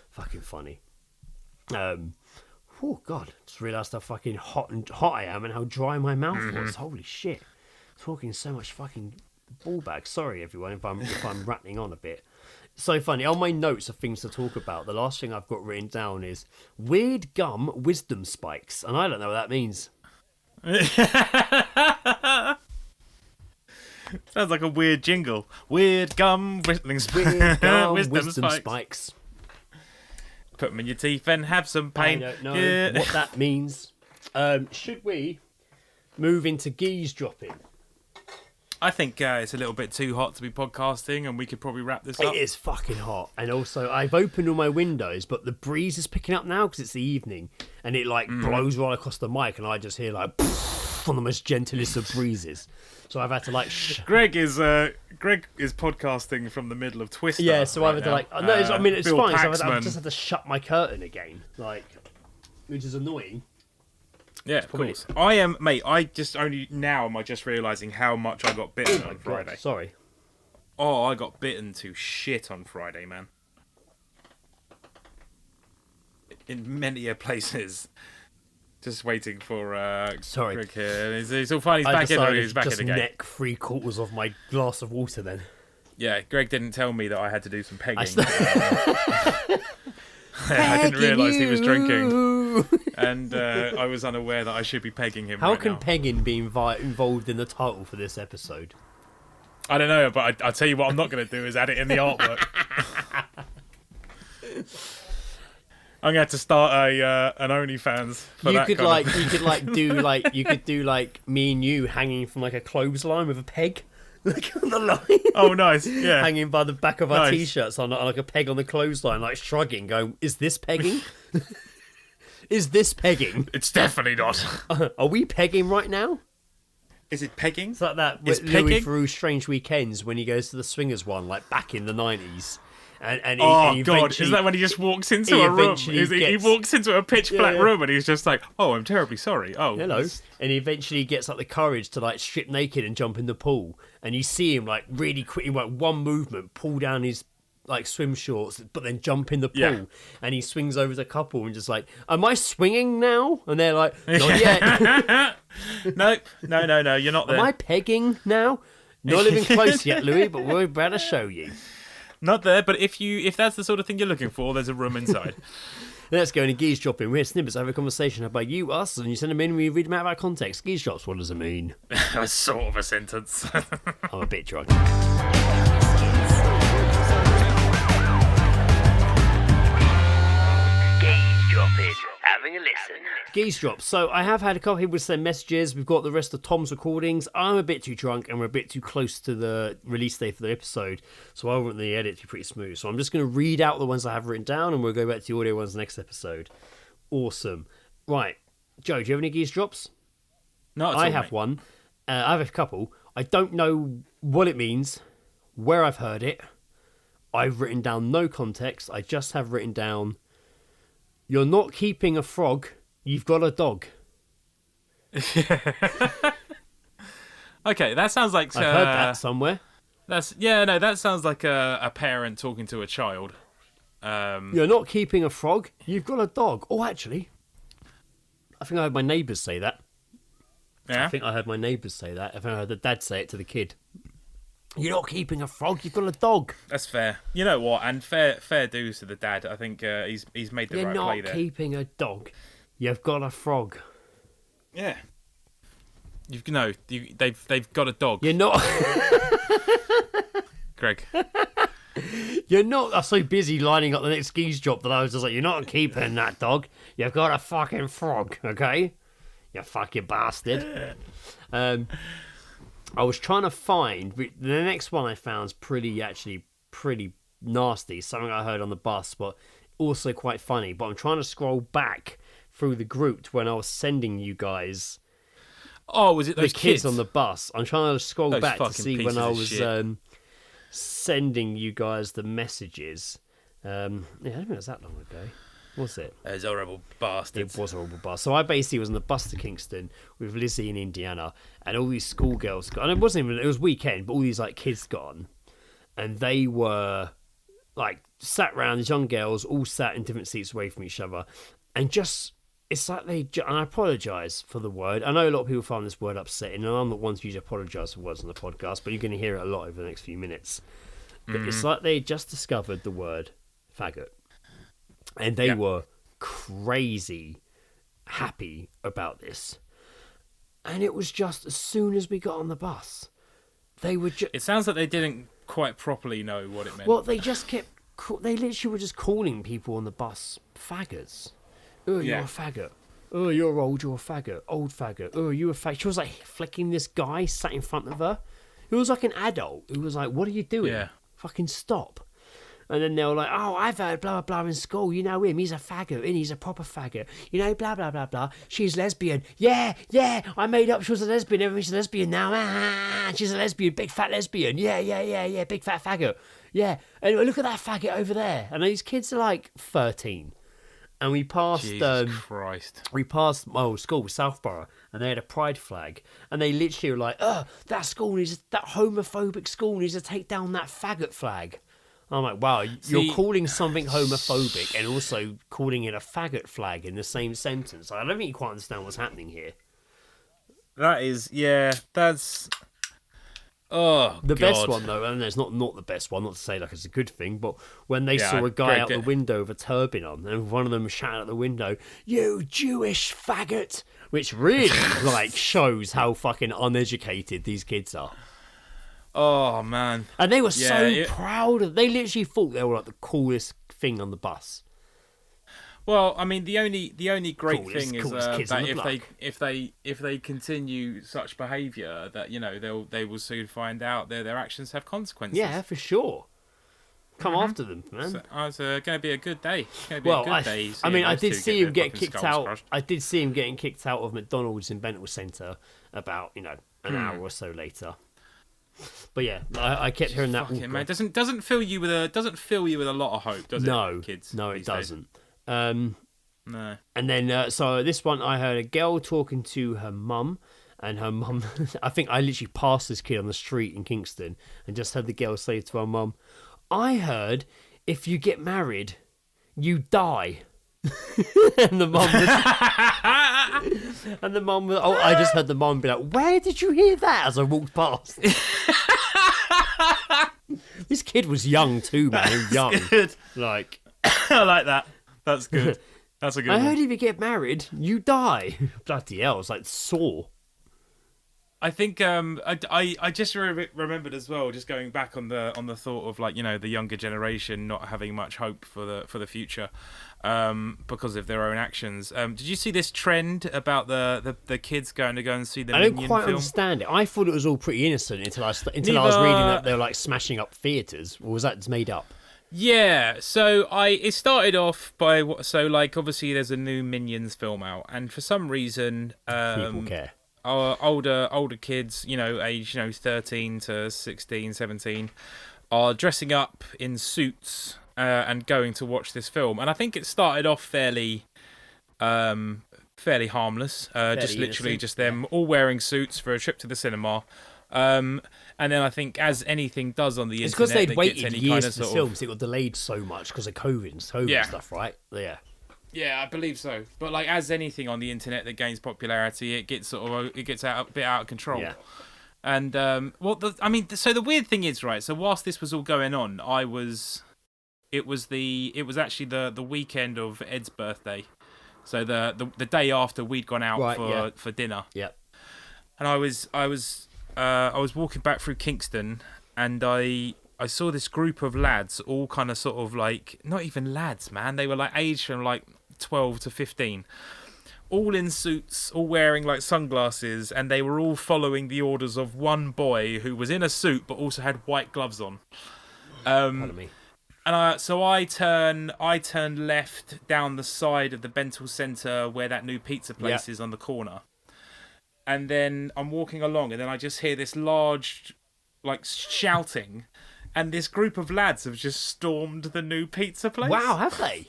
fucking funny. Oh God! Just realised how fucking hot I am, and how dry my mouth was. Holy shit! Talking so much fucking ballbag. Sorry everyone if I'm rattling on a bit. So funny. On my notes of things to talk about, the last thing I've got written down is weird gum wisdom spikes, and I don't know what that means. Sounds like a weird jingle. Weird gum wisdom spikes. Put them in your teeth and have some pain. I don't know what that means. Should we move into Geezedroping? I think it's a little bit too hot to be podcasting, and we could probably wrap this up. It is fucking hot, and also I've opened all my windows, but the breeze is picking up now because it's the evening, and it like blows right across the mic, and I just hear like on the most gentlest of breezes. So I've had to like. Greg is podcasting from the middle of Twister. Yeah, so I've had to like. No, I mean it's fine. So I've just had to shut my curtain again, like, which is annoying. Yeah, of course. I am, mate. I just only now am I just realising how much I got bitten on Friday. God, sorry. Oh, I got bitten to shit on Friday, man. In many places. Just waiting for Greg here. He's all fine. He's back in. He's back in again. Just neck 3/4 of my glass of water then. Yeah, Greg didn't tell me that I had to do some pegging. I didn't realise he was drinking, and I was unaware that I should be pegging him. How can pegging be involved in the title for this episode? I don't know, but I'll tell you what I'm not going to do is add it in the artwork. I'm going to have to start an OnlyFans for that. You could do me and you hanging from like a clothesline with a peg. Like on the line. Oh, nice. Yeah. Hanging by the back of our t-shirts on like a peg on the clothesline, like shrugging, going, "Is this pegging? Is this pegging?" It's definitely not. Are we pegging right now? Is it pegging? It's like that with Louis Theroux's Strange Weekends when he goes to the swingers one, like back in the 90s. And God! Is that when he just walks into a room? He walks into a pitch black room and he's just like, "Oh, I'm terribly sorry. Oh, hello." And he eventually gets like the courage to like strip naked and jump in the pool. And you see him like really quickly, like one movement, pull down his like swim shorts, but then jump in the pool. Yeah. And he swings over the couple and just like, "Am I swinging now?" And they're like, "Not yet." No, you're not there. Am I pegging now? Not even close yet, Louis, but we're about to show you. Not there, but if that's the sort of thing you're looking for, there's a room inside. Let's go into Geezedropping. We have snippets, have a conversation about you, us, and you send them in and we read them out of our context. Geezedrops, what does it mean? Sort of a sentence. I'm a bit drunk. Geezedroping. Having a listen. Geezedrops. So I have had a couple of people send messages. We've got the rest of Tom's recordings. I'm a bit too drunk and we're a bit too close to the release date for the episode, so I want the edit to be pretty smooth. So I'm just going to read out the ones I have written down and we'll go back to the audio ones next episode. Awesome. Right. Joe, do you have any Geezedrops? Not at all, I have mate. one. I have a couple. I don't know what it means, where I've heard it. I've written down no context. I just have written down, "You're not keeping a frog, you've got a dog." Okay, that sounds like I've heard that somewhere. That sounds like a parent talking to a child. You're not keeping a frog, you've got a dog. Oh, actually, I think I heard my neighbours say that. Yeah. I think I heard my neighbours say that. I think I heard the dad say it to the kid. "You're not keeping a frog, you've got a dog." That's fair. You know what? And fair dues to the dad. I think he's made the You're right not play there. keeping a dog, you've got a frog. Yeah. They've got a dog. You're not. Greg. You're not. I'm so busy lining up the next Geezedrop that I was just like, "You're not keeping that dog. You've got a fucking frog, okay? You fucking bastard." I was trying to find the next one I found is pretty nasty. Something I heard on the bus, but also quite funny. But I'm trying to scroll back through the group to when I was sending you guys. Oh, was it those the kids on the bus? I'm trying to scroll Those back to fucking see when pieces I of was shit. sending you guys the messages. I don't think it was that long ago. Was it? Those horrible bastards. It was a horrible bus. So I basically was on the bus to Kingston with Lizzie in Indiana, and all these schoolgirls got. And it wasn't even. It was weekend, but all these like kids got on, and they were like sat round. These young girls all sat in different seats away from each other, and just. It's like and I apologise for the word. I know a lot of people find this word upsetting, and I'm not one to usually apologise for words on the podcast, but you're going to hear it a lot over the next few minutes. But it's like they just discovered the word faggot. And they were crazy happy about this. And it was just as soon as we got on the bus, they were just... It sounds like they didn't quite properly know what it meant. Well, they just kept... They literally were just calling people on the bus faggots. "Oh, you're a faggot. Oh, you're old, you're a faggot. Old faggot. Oh, you're a faggot." She was like flicking this guy sat in front of her. It was like an adult who was like, "What are you doing? Yeah. Fucking stop." And then they were like, "Oh, I've heard blah, blah, blah in school. You know him. He's a faggot, and he's a proper faggot. You know, blah, blah, blah, blah. She's lesbian. Yeah, I made up she was a lesbian. Everyone's a lesbian now. Ah, she's a lesbian. Big fat lesbian. Yeah. Big fat faggot. Yeah. Anyway, look at that faggot over there." And these kids are like 13. And we passed... Jesus Christ. We passed my old school, Southborough, and they had a pride flag. And they literally were like, "Oh, that homophobic school needs to take down that faggot flag." I'm like, wow, you're calling something homophobic and also calling it a faggot flag in the same sentence. I don't think you quite understand what's happening here. That is, that's... Oh, The God. best one, though, and it's not the best one, not to say like it's a good thing, but when they saw a guy out the window with a turban on, and one of them shouted out the window, "You Jewish faggot!" Which really, like, shows how fucking uneducated these kids are. Oh, man. And they were so proud of... They literally thought they were, like, the coolest thing on the bus. Well, I mean, the only great Coolest thing is kids on the that block. if they continue such behaviour, that they will soon find out that their actions have consequences. Yeah, for sure. Come after them, man. So, it's going to be a good day. It's going to be Well, a good day. I mean, I those did two see get him their get fucking kicked skulls out. crushed. I did see him getting kicked out of McDonald's in Bentonville Centre about, an hour or so later. But yeah, I kept hearing that. Fucking man, doesn't fill you with a lot of hope, does it? No, kids. no, it these days? doesn't. No. And then, so this one, I heard a girl talking to her mum, and her mum, I think I literally passed this kid on the street in Kingston and just heard the girl say to her mum, I heard if you get married, you die. and the mum was, I just heard the mum be like, where did you hear that as I walked past? This kid was young too, man. Young. Good. Like, I like that. That's good. That's a good I one. heard if you get married, you die. Bloody hell, it's like Saw. I think I just remembered as well, just going back on the thought of like, you know, the younger generation not having much hope for the future because of their own actions. Did you see this trend about the kids going to go and see the I don't Minion quite film? understand it. I thought it was all pretty innocent until I was reading that they were like smashing up theatres. Or was that just made up? Yeah, so it started off by obviously there's a new Minions film out, and for some reason People care. our older kids, you know, age 13 to 16, 17, are dressing up in suits and going to watch this film. And I think it started off fairly harmless, just literally innocent, just them all wearing suits for a trip to the cinema. And then I think, as anything does on the It's internet, because they'd that waited gets any years kind for of the sort films. of, It got delayed so much because of COVID and Yeah. stuff, right? Yeah. yeah, I believe so. But like, as anything on the internet that gains popularity, it gets a bit out of control. Yeah. And so the weird thing is, right? So whilst this was all going on, it was actually the weekend of Ed's birthday, so the day after we'd gone out for dinner. Yep. And I was walking back through Kingston, and I saw this group of lads, all kind of sort of like, not even lads, man. They were like aged from like 12 to 15, all in suits, all wearing like sunglasses, and they were all following the orders of one boy who was in a suit but also had white gloves on. Pardon me. And I turned left down the side of the Bental Centre where that new pizza place is on the corner. And then I'm walking along, and then I just hear this large, like, shouting, and this group of lads have just stormed the new pizza place. Wow, have they?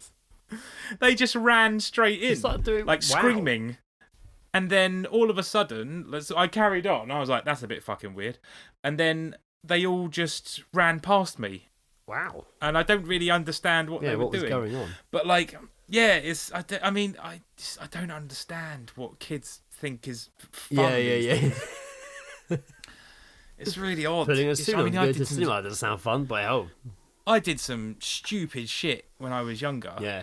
They just ran straight in, Wow. screaming. And then all of a sudden, I carried on. I was like, that's a bit fucking weird. And then they all just ran past me. Wow. And I don't really understand what they were doing. What was going on? But like, yeah, I don't understand what kids think is fun. Yeah. It's really odd. Putting a suit on to go to the some- cinema doesn't sound fun, but oh. I did some stupid shit when I was younger. Yeah.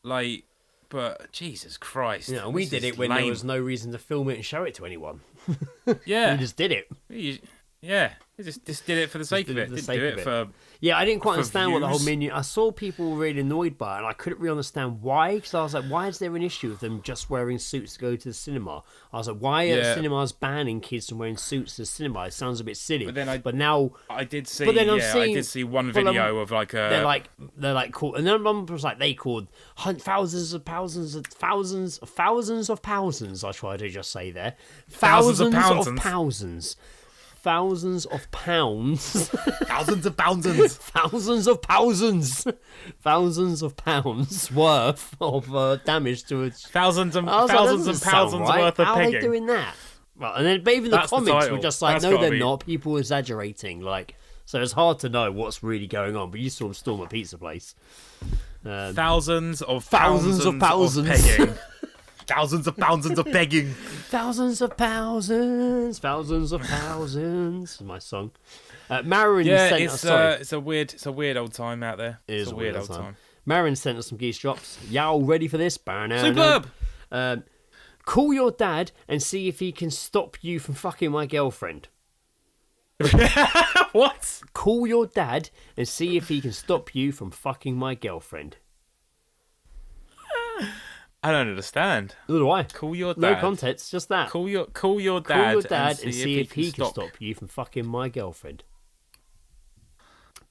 Like, but Jesus Christ. Yeah, and we this did is it when there lame. was no reason to film it and show it to anyone. Yeah. We just did it. Yeah. They just did it for the sake of it. Didn't do it for... Yeah, I didn't quite for understand what the whole views. menu. I saw people really annoyed by it, and I couldn't really understand why. Because I was like, why is there an issue with them just wearing suits to go to the cinema? I was like, why are cinemas banning kids from wearing suits to the cinema? It sounds a bit silly. But now I did see. But then I'm I seeing- did see one well, video of like a. they're like called, and then one was like they called thousands of thousands. I tried to just say there, Thousands of thousands pounds. thousands of pounds, Thousands of pounds. thousands of pounds worth of damage to a Thousands and I was like, that thousands and doesn't sound thousands right. worth of How are they pegging. doing that? Right, and then but even That's the the comments were title. just like, That's no, gotta they're be- not. People exaggerating, like. So it's hard to know what's really going on. But you saw them storm a pizza place. Thousands of Thousands of thousands thousands. pegging. Thousands of thousands of pegging. Thousands of thousands. Is my song. Marin Yeah, sent us. Sorry. it's a weird old time out there. It is It's a weird old time. Marin sent us some geese drops. Y'all ready for this? Superb. Call your dad and see if he can stop you from fucking my girlfriend. What? Call your dad and see if he can stop you from fucking my girlfriend. I don't understand. Neither do I. Call your dad. No context, just that. Call your dad. Call your dad and see if he can stop you from fucking my girlfriend.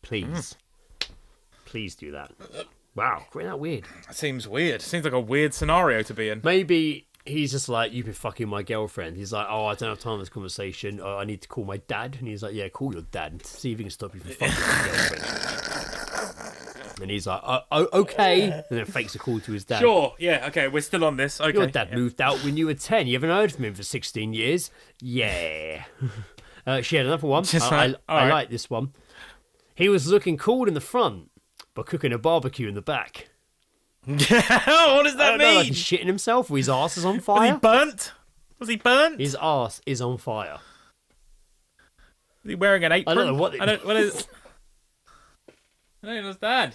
Please. Please do that. Wow, isn't that weird? Seems weird. Seems like a weird scenario to be in. Maybe he's just like, you've been fucking my girlfriend. He's like, oh, I don't have time for this conversation. I need to call my dad. And he's like, yeah, call your dad and see if he can stop you from fucking my girlfriend. And he's like, oh, okay. And then fakes a call to his dad. Sure, yeah, okay, we're still on this. Okay. Your dad moved out when you were 10. You haven't heard from him for 16 years. Yeah. She had another one. I like this one. He was looking cool in the front, but cooking a barbecue in the back. What does that mean? Like he's shitting himself or his ass is on Was fire. he burnt? Was he burnt? His ass is on fire. Is he wearing an apron? I don't know what. I don't understand.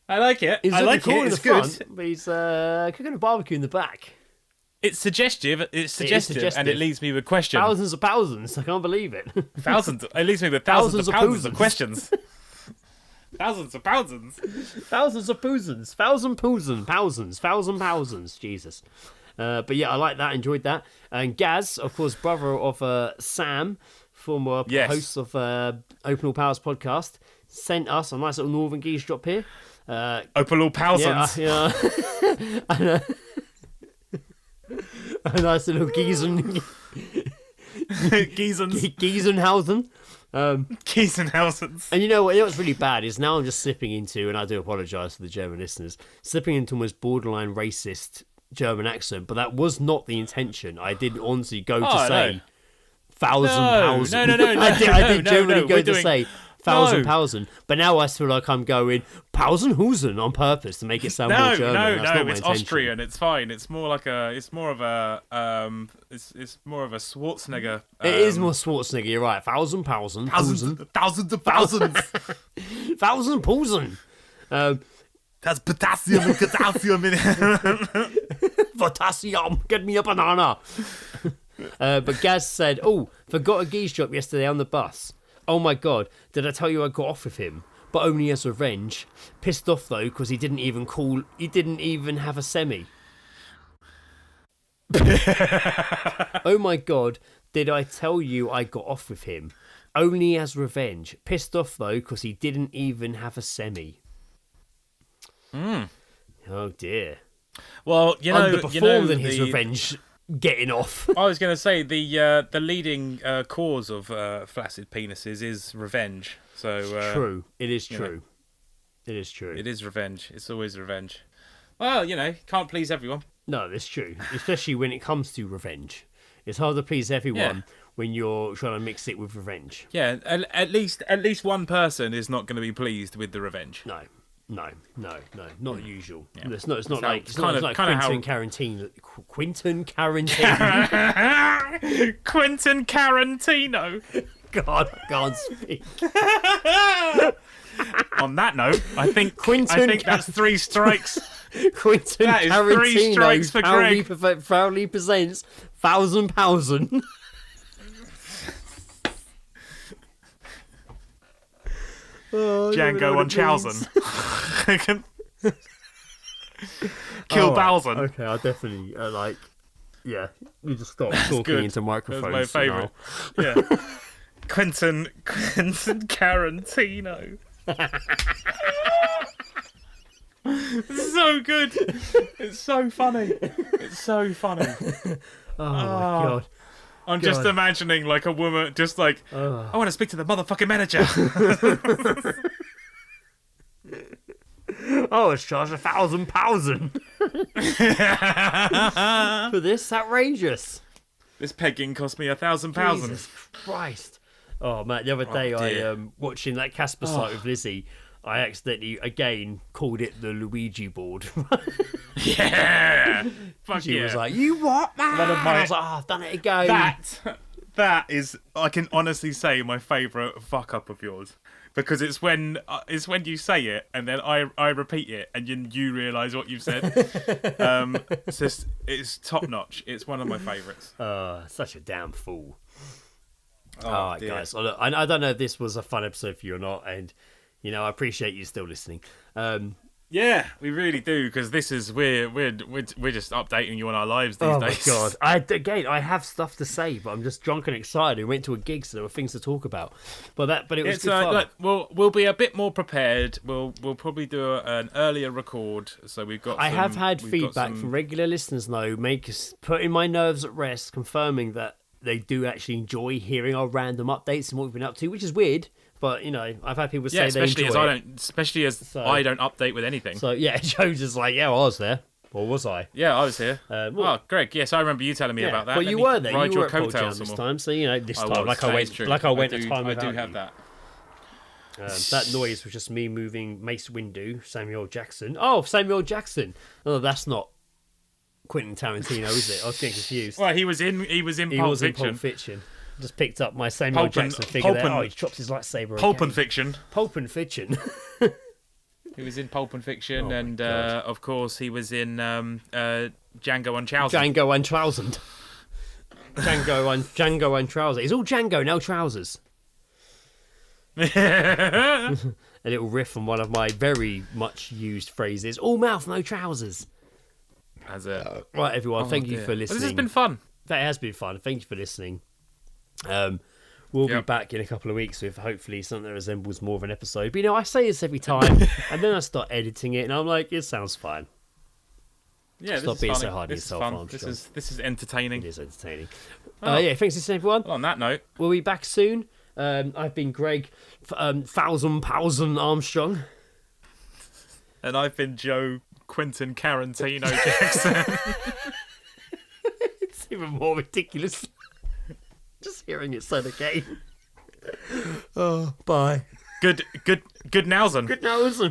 I like it. He's I looking like cool it. in It's the good. front, but he's cooking a barbecue in the back. It's suggestive. It's suggestive, suggestive. and it leaves me with questions. Thousands of thousands. I can't believe it. Thousands. It leaves me with thousands of Thousands of of questions. Thousands of thousands. Thousands of thousands. Thousands. Jesus. But yeah, I like that. Enjoyed that. And Gaz, of course, brother of Sam, former host of Open All Powers podcast, sent us a nice little Northern Geese drop here. Open All Powers. Yeah. A nice little Giesenhausen. Giesenhausens. And you know what's really bad is now I'm just slipping into, and I do apologise to the German listeners, slipping into almost borderline racist German accent, but that was not the intention. I did honestly go to say £1,000. No. I did generally go to doing... say £1,000, but now I feel like I'm going Pausenhusen on purpose to make it sound more German. That's not my it's intention. Austrian. It's fine. It's more like it's more of a Schwarzenegger. It is more Schwarzenegger. You're right. Thousands of thousands. Pausen. That's potassium and potassium in it. Potassium, get me a banana. But Gaz said, oh, forgot a geese drop yesterday on the bus. Oh my god, did I tell you I got off with him? But only as revenge. Pissed off though, because he didn't even have a semi. Oh my god, did I tell you I got off with him? Only as revenge. Pissed off though, because he didn't even have a semi. Oh dear. Well, underperformed in his revenge getting off. I was going to say the leading cause of flaccid penises is revenge. So true. It is true. It is true. It is revenge. It's always revenge. Well, can't please everyone. No, it's true. Especially when it comes to revenge. It's hard to please everyone when you're trying to mix it with revenge. Yeah, at least one person is not going to be pleased with the revenge. No, not usual. Yeah. It's not like Quentin Tarantino. Quentin Tarantino. Quentin Tarantino. God, I can't speak. On that note, I think that's 3 strikes. Quentin that is Tarantino 3 strikes for Greg. Proudly presents £1,000. Django Unchausen. Kill Bowsen. Okay, I definitely you just stop talking good. into microphones. That's my favourite. Yeah. Quentin Tarantino. It's so good. It's so funny. Oh my god. I'm just imagining like a woman just like, I want to speak to the motherfucking manager. Oh, it's charged £1,000 for this. Outrageous. This pegging cost me £1,000. Jesus Christ. Oh man, the other day I watching that Casper site with Lizzie, I accidentally again called it the Luigi board. Yeah. Fuck She yeah. was like, "You what, man?" I was like, "Oh, I've done it again." That is, I can honestly say, my favourite fuck up of yours, because it's when you say it and then I repeat it and you realise what you've said. It's top notch. It's one of my favourites. Such a damn fool. Oh, All right, guys. Well, look, I don't know if this was a fun episode for you or not, and I appreciate you still listening. Yeah, we really do, because this is we're just updating you on our lives these days. Oh my god! I have stuff to say, but I'm just drunk and excited. We went to a gig, so there were things to talk about. But it was good fun. Like, we'll be a bit more prepared. We'll probably do an earlier record, so we've got. I have had feedback from regular listeners, though, putting my nerves at rest, confirming that they do actually enjoy hearing our random updates and what we've been up to, which is weird. But I've had people say they enjoy it. Especially as I don't update with anything. So yeah, Joe's just like, yeah, well, I was there, or was I? Yeah, I was here. Greg, yes, I remember you telling me about that. Well, you were there. Ride you your were at Pearl Jam coattails this some time, so this time, I went a time I without do have you. that. That noise was just me moving Mace Windu, Samuel Jackson. Oh, Samuel Jackson. Oh, that's not Quentin Tarantino, is it? I was getting confused. Well, he was in Pulp Fiction. Just picked up my Samuel Jackson figure there. Oh, he drops his lightsaber. Pulp and Fiction. Pulp and Fiction. He was in Pulp and Fiction, and of course he was in Django Unchained. Django Untroused. Django Untroused. It's all Django, no trousers. A little riff on one of my very much used phrases. All mouth, no trousers. That's it. Right, everyone. Thank you for listening. This has been fun. That has been fun. Thank you for listening. We'll be back in a couple of weeks with hopefully something that resembles more of an episode. But I say this every time, and then I start editing it, and I'm like, it sounds fine. Yeah, stop being so hard on yourself. Armstrong. This is entertaining. It is entertaining. Thanks for listening, everyone. Well, on that note, we'll be back soon. I've been Greg, Thousand Armstrong, and I've been Joe Quentin Tarantino Jackson. It's even more ridiculous. Just hearing it said again. Oh, bye. Good Nausen. Good Nausen.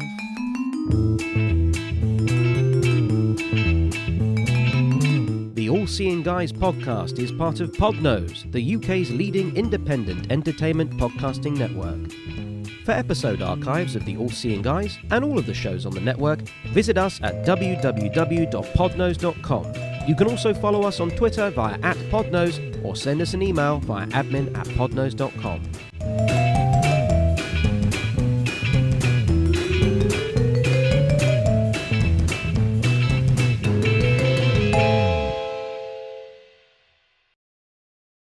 The All Seeing Guys podcast is part of Podnose, the UK's leading independent entertainment podcasting network. For episode archives of the All Seeing Guys and all of the shows on the network, visit us at www.podnose.com. You can also follow us on Twitter via @podnose or send us an email via admin@podnose.com.